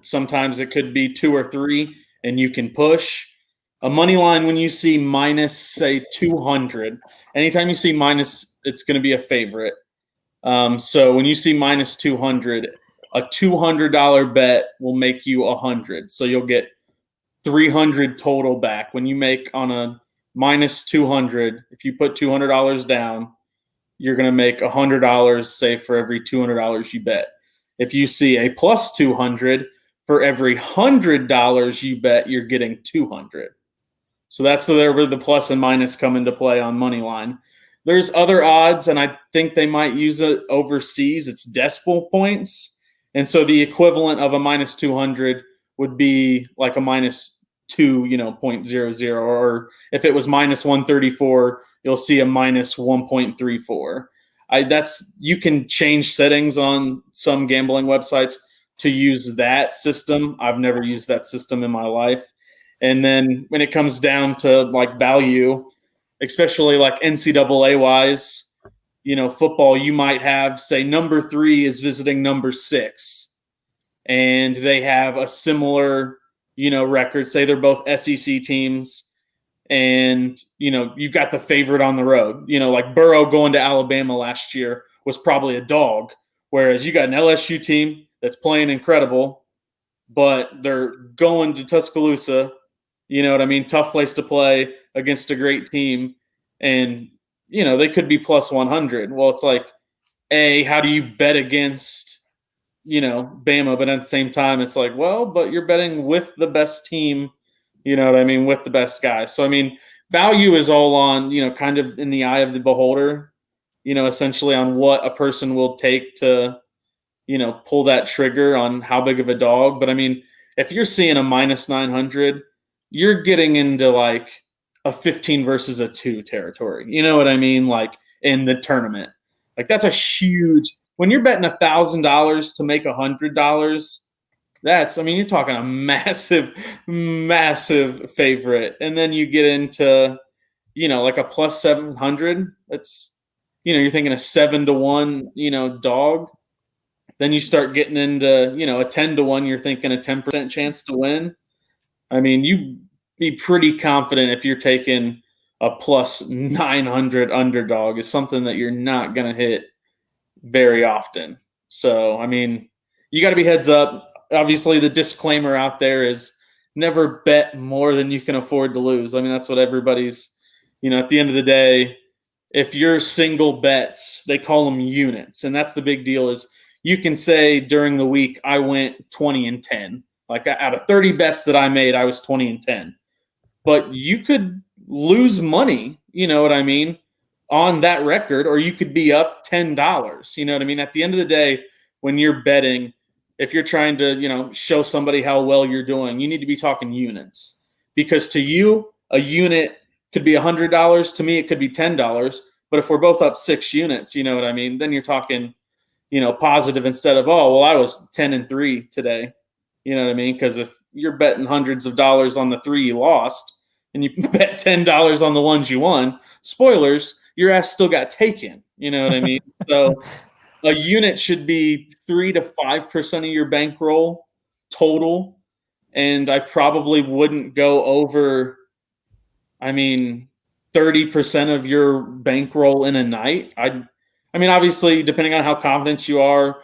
Sometimes it could be 2 or 3, and you can push. A money line, when you see minus, say, 200, anytime you see minus, it's going to be a favorite. So when you see minus 200, a $200 bet will make you 100. So you'll get 300 total back. When you make on a minus 200, if you put $200 down, you're going to make $100, say, for every $200 you bet. If you see a plus 200, for every $100 you bet, you're getting 200. So that's where the plus and minus come into play on money line. There's other odds, and I think they might use it overseas. It's decimal points. And so the equivalent of a minus 200 would be like a minus 2, 0.00. Or if it was minus 134, you'll see a minus 1.34. You can change settings on some gambling websites to use that system. I've never used that system in my life. And then when it comes down to value, especially NCAA wise, football, you might have, say, number 3 is visiting number 6, and they have a similar, record. Say they're both SEC teams, and you've got the favorite on the road. Burrow going to Alabama last year was probably a dog, whereas you got an LSU team that's playing incredible, but they're going to Tuscaloosa. You know what I mean? Tough place to play against a great team. And, they could be plus 100. Well, it's like, how do you bet against, Bama? But at the same time, it's like, well, but you're betting with the best team, you know what I mean, with the best guy. So, I mean, value is all on, kind of in the eye of the beholder, essentially on what a person will take to, pull that trigger on how big of a dog. But I mean, if you're seeing a minus 900, you're getting into like a 15 versus a 2 territory. You know what I mean? Like in the tournament. Like that's a huge, when you're betting $1,000 to make $100, you're talking a massive, massive favorite. And then you get into, like a plus 700. That's, you're thinking a 7-1, dog. Then you start getting into, a 10-1, you're thinking a 10% chance to win. I mean, you be pretty confident if you're taking a plus 900 underdog is something that you're not going to hit very often. So, I mean, you got to be heads up. Obviously, the disclaimer out there is never bet more than you can afford to lose. I mean, that's what everybody's, at the end of the day, if you're single bets, they call them units. And that's the big deal is you can say during the week, I went 20-10. Like out of 30 bets that I made, I was 20-10. But you could lose money, you know what I mean, on that record, or you could be up $10. You know what I mean? At the end of the day, when you're betting, if you're trying to, show somebody how well you're doing, you need to be talking units. Because to you, a unit could be $100. To me, it could be $10. But if we're both up 6 units, you know what I mean, then you're talking, positive instead of, oh, well, I was 10-3 today. You know what I mean? Because if you're betting hundreds of dollars on the 3 you lost and you bet $10 on the ones you won, spoilers, your ass still got taken. You know what I mean? So a unit should be 3 to 5% of your bankroll total. And I probably wouldn't go over, 30% of your bankroll in a night. Obviously, depending on how confident you are,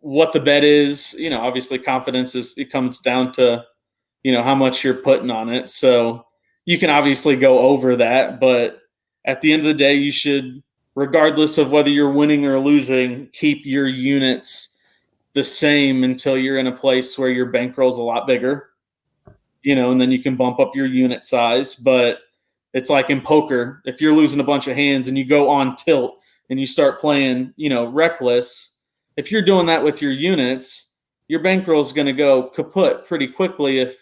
what the bet is, obviously confidence it comes down to, how much you're putting on it. So you can obviously go over that, but at the end of the day, you should, regardless of whether you're winning or losing, keep your units the same until you're in a place where your bankroll's a lot bigger, and then you can bump up your unit size. But it's like in poker, if you're losing a bunch of hands and you go on tilt and you start playing, reckless, if you're doing that with your units, your bankroll is going to go kaput pretty quickly. If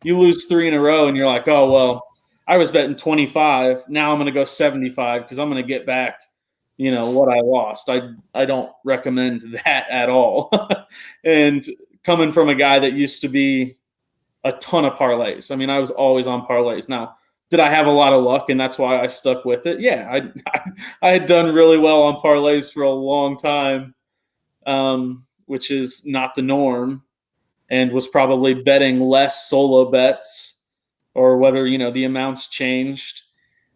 you lose 3 in a row and you're like, oh, well, I was betting 25. Now I'm going to go 75 because I'm going to get back, what I lost. I don't recommend that at all. And coming from a guy that used to be a ton of parlays. I was always on parlays. Now, did I have a lot of luck and that's why I stuck with it? Yeah, I had done really well on parlays for a long time, which is not the norm, and was probably betting less solo bets, or whether, the amounts changed.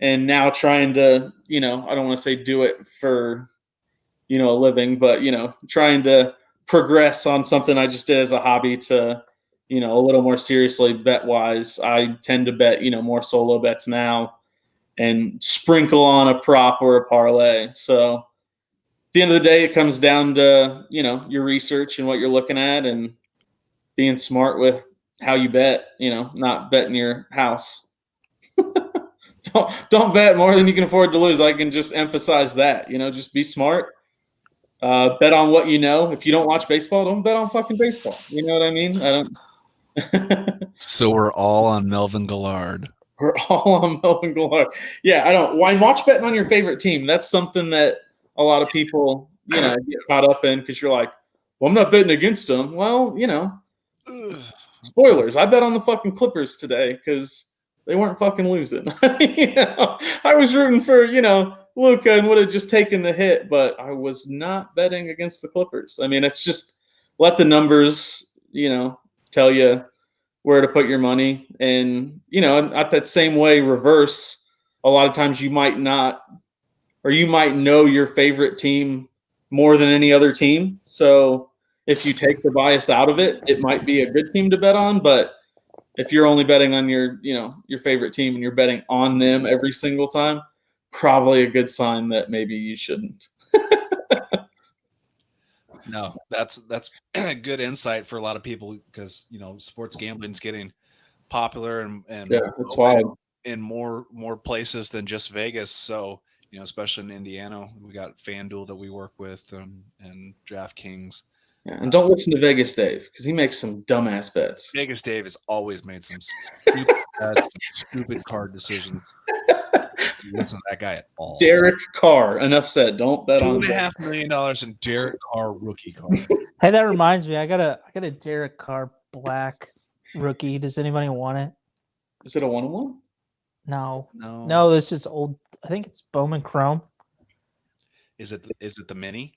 And now trying to, I don't want to say do it for, a living, but, trying to progress on something I just did as a hobby to, a little more seriously bet wise. I tend to bet, more solo bets now and sprinkle on a prop or a parlay. So at the end of the day, it comes down to, your research and what you're looking at and being smart with how you bet, not betting your house. Don't bet more than you can afford to lose. I can just emphasize that, just be smart. Bet on what you know. If you don't watch baseball, don't bet on fucking baseball. You know what I mean? I don't. So we're all on Melvin Gillard. We're all on Melvin Gillard. Yeah, I don't. Why watch betting on your favorite team? That's something that a lot of people, get caught up in because you're like, well, I'm not betting against them. Well, spoilers. I bet on the fucking Clippers today because they weren't fucking losing. I was rooting for, Luka and would have just taken the hit, but I was not betting against the Clippers. It's just let the numbers, tell you where to put your money. And, at that same way, reverse, a lot of times you might not, or you might know your favorite team more than any other team. So if you take the bias out of it, it might be a good team to bet on. But if you're only betting on your favorite team and you're betting on them every single time, probably a good sign that maybe you shouldn't. No, that's good insight for a lot of people because sports gambling's getting popular and yeah, that's wild in more places than just Vegas. So especially in Indiana, we got FanDuel that we work with and DraftKings. Yeah, and don't listen to Vegas Dave because he makes some dumbass bets. Vegas Dave has always made some stupid bets, stupid card decisions. Listen to that guy at all. Derek Carr. Enough said. Don't bet on $2.5 million in Derek Carr rookie card. Hey, that reminds me. I got a Derek Carr black rookie. Does anybody want it? Is it a 1-on-1? No. This is old. I think it's Bowman Chrome. Is it the mini?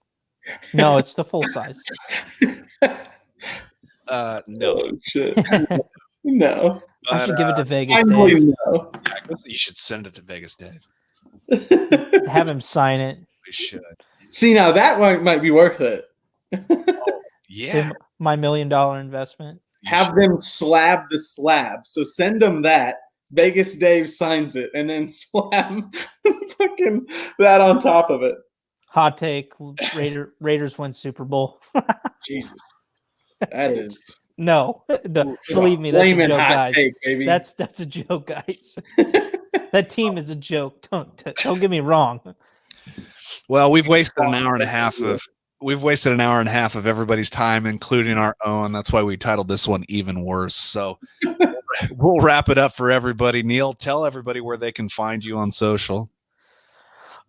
No, it's the full size. No. Oh, shit. No. I should give it to Vegas Dave. No. Yeah, you should send it to Vegas Dave. Have him sign it. We should. See, now that might be worth it. Oh, yeah. So my $1 million investment. Have them slab the slab. So send them that. Vegas Dave signs it and then slab fucking that on top of it. Hot take: Raiders win Super Bowl. Jesus, that is no. Believe me, that's a joke, guys. Take, baby. That's a joke, guys. That team is a joke. Don't get me wrong. Well, we've wasted an hour and a half of everybody's time, including our own. That's why we titled this one "Even Worse." So we'll wrap it up for everybody. Neil, tell everybody where they can find you on social.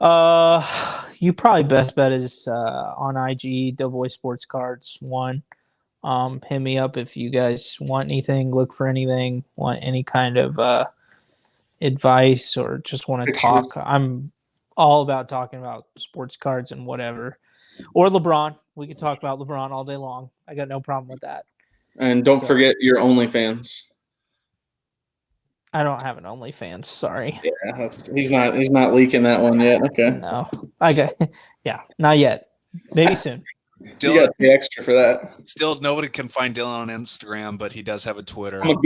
You probably best bet is on IG, Doughboy Sports Cards 1. Hit me up if you guys want anything, look for anything, want any kind of advice, or just want to talk. I'm all about talking about sports cards and whatever. Or LeBron. We can talk about LeBron all day long. I got no problem with that. And don't forget your OnlyFans. I don't have an OnlyFans. Sorry. Yeah, he's not leaking that one yet. Okay. No. Okay. Yeah, not yet. Maybe soon. You got to pay extra for that. Still, nobody can find Dylan on Instagram, but he does have a Twitter. I'm a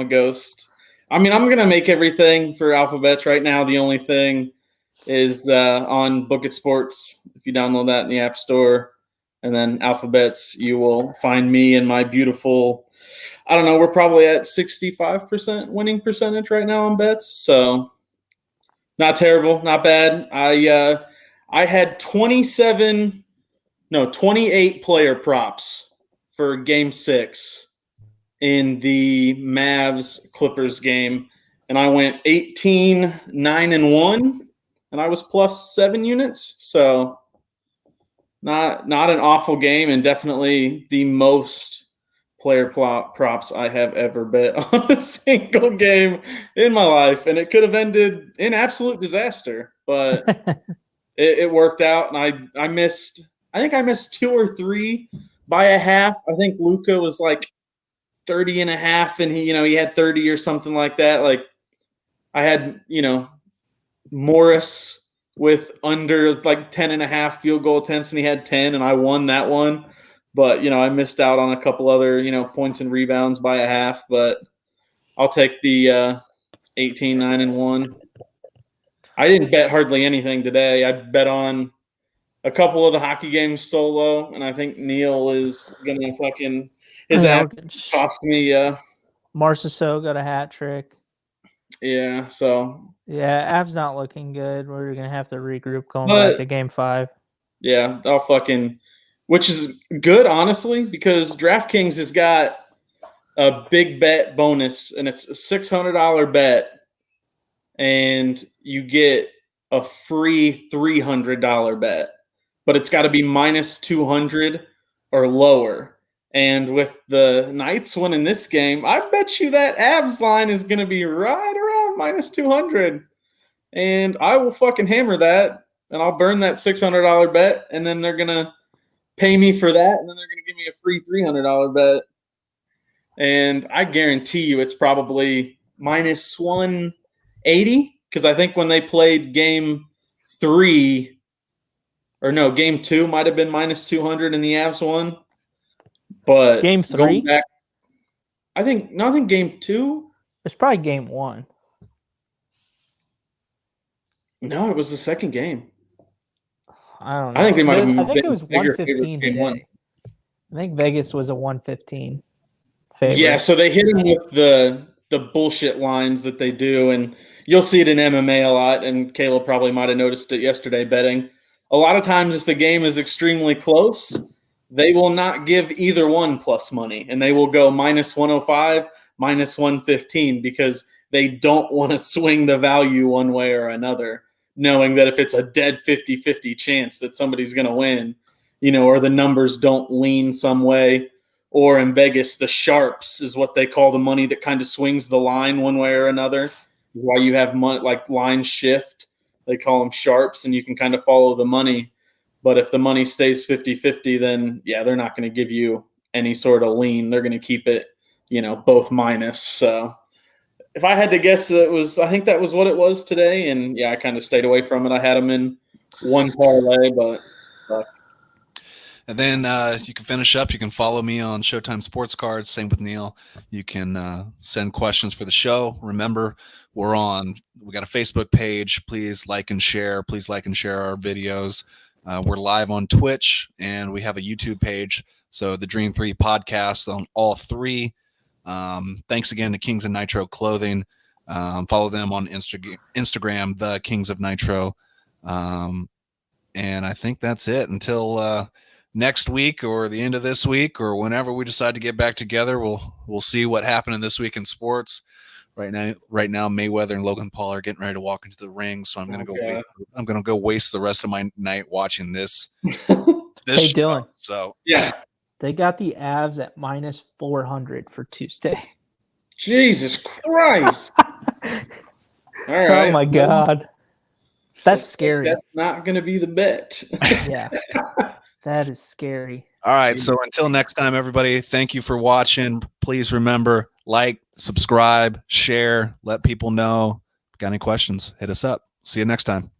ghost. I mean, I'm gonna make everything for Alphabets right now. The only thing is on Book It Sports. If you download that in the App Store, and then Alphabets, you will find me and my beautiful. I don't know. We're probably at 65% winning percentage right now on bets, so not terrible, not bad. I had 28 player props for Game 6 in the Mavs Clippers game, and I went 18, 9, and 1, and I was plus 7 units. So not an awful game, and definitely the most player props I have ever bet on a single game in my life, and it could have ended in absolute disaster, but it worked out. And I missed 2 or 3 by a half. I think Luka was like 30 and a half, and he had 30 or something like that. Like I had Morris with under like 10 and a half field goal attempts, and he had 10, and I won that one. But, I missed out on a couple other, points and rebounds by a half. But I'll take the 18, 9, and 1. I didn't bet hardly anything today. I bet on a couple of the hockey games solo, and I think Neil is going to fucking – his app cost me Marceau got a hat trick. Yeah, so – yeah, Av's not looking good. We're going to have to regroup going back to Game 5. Yeah, I'll fucking – which is good, honestly, because DraftKings has got a big bet bonus, and it's a $600 bet, and you get a free $300 bet, but it's got to be minus 200 or lower. And with the Knights winning this game, I bet you that Avs line is going to be right around minus 200, and I will fucking hammer that, and I'll burn that $600 bet, and then they're going to pay me for that, and then they're going to give me a free $300 bet. And I guarantee you it's probably minus 180, because I think when they played game 3, or no, game 2 might have been minus 200 and the Avs won. But game 3, going back, I think game 2. It's probably game 1. No, it was the second game. I don't know. I think they might have. I think it was 115 today. I think Vegas was a 115 favorite. Yeah, so they hit him with the bullshit lines that they do, and you'll see it in MMA a lot. And Caleb probably might have noticed it yesterday betting. A lot of times, if the game is extremely close, they will not give either one plus money, and they will go minus 105, minus 115 because they don't want to swing the value one way or another, knowing that if it's a dead 50-50 chance that somebody's going to win, or the numbers don't lean some way. Or in Vegas, the sharps is what they call the money that kind of swings the line one way or another. Why you have money like line shift, they call them sharps, and you can kind of follow the money. But if the money stays 50-50, then yeah, they're not going to give you any sort of lean. They're going to keep it, both minus. So if I had to guess, I think that was what it was today. And yeah, I kind of stayed away from it. I had them in one parlay, but. And then you can finish up. You can follow me on Showtime Sports Cards. Same with Neil. You can send questions for the show. Remember, we got a Facebook page. Please like and share. Please like and share our videos. We're live on Twitch, and we have a YouTube page. So the Dream 3 podcast on all 3. Thanks again to Kings of Nitro Clothing. Follow them on Instagram, the Kings of Nitro. And I think that's it until next week or the end of this week or whenever we decide to get back together. We'll see what happened in this week in sports. Right now, Mayweather and Logan Paul are getting ready to walk into the ring, so I'm gonna go waste the rest of my night watching this. Hey, show. Dylan. So yeah, they got the Avs at minus 400 for Tuesday. Jesus Christ! All right. Oh my God, that's scary. That's not gonna be the bet. Yeah. That is scary. All right. So until next time, everybody, thank you for watching. Please remember, like, subscribe, share, let people know. Got any questions? Hit us up. See you next time.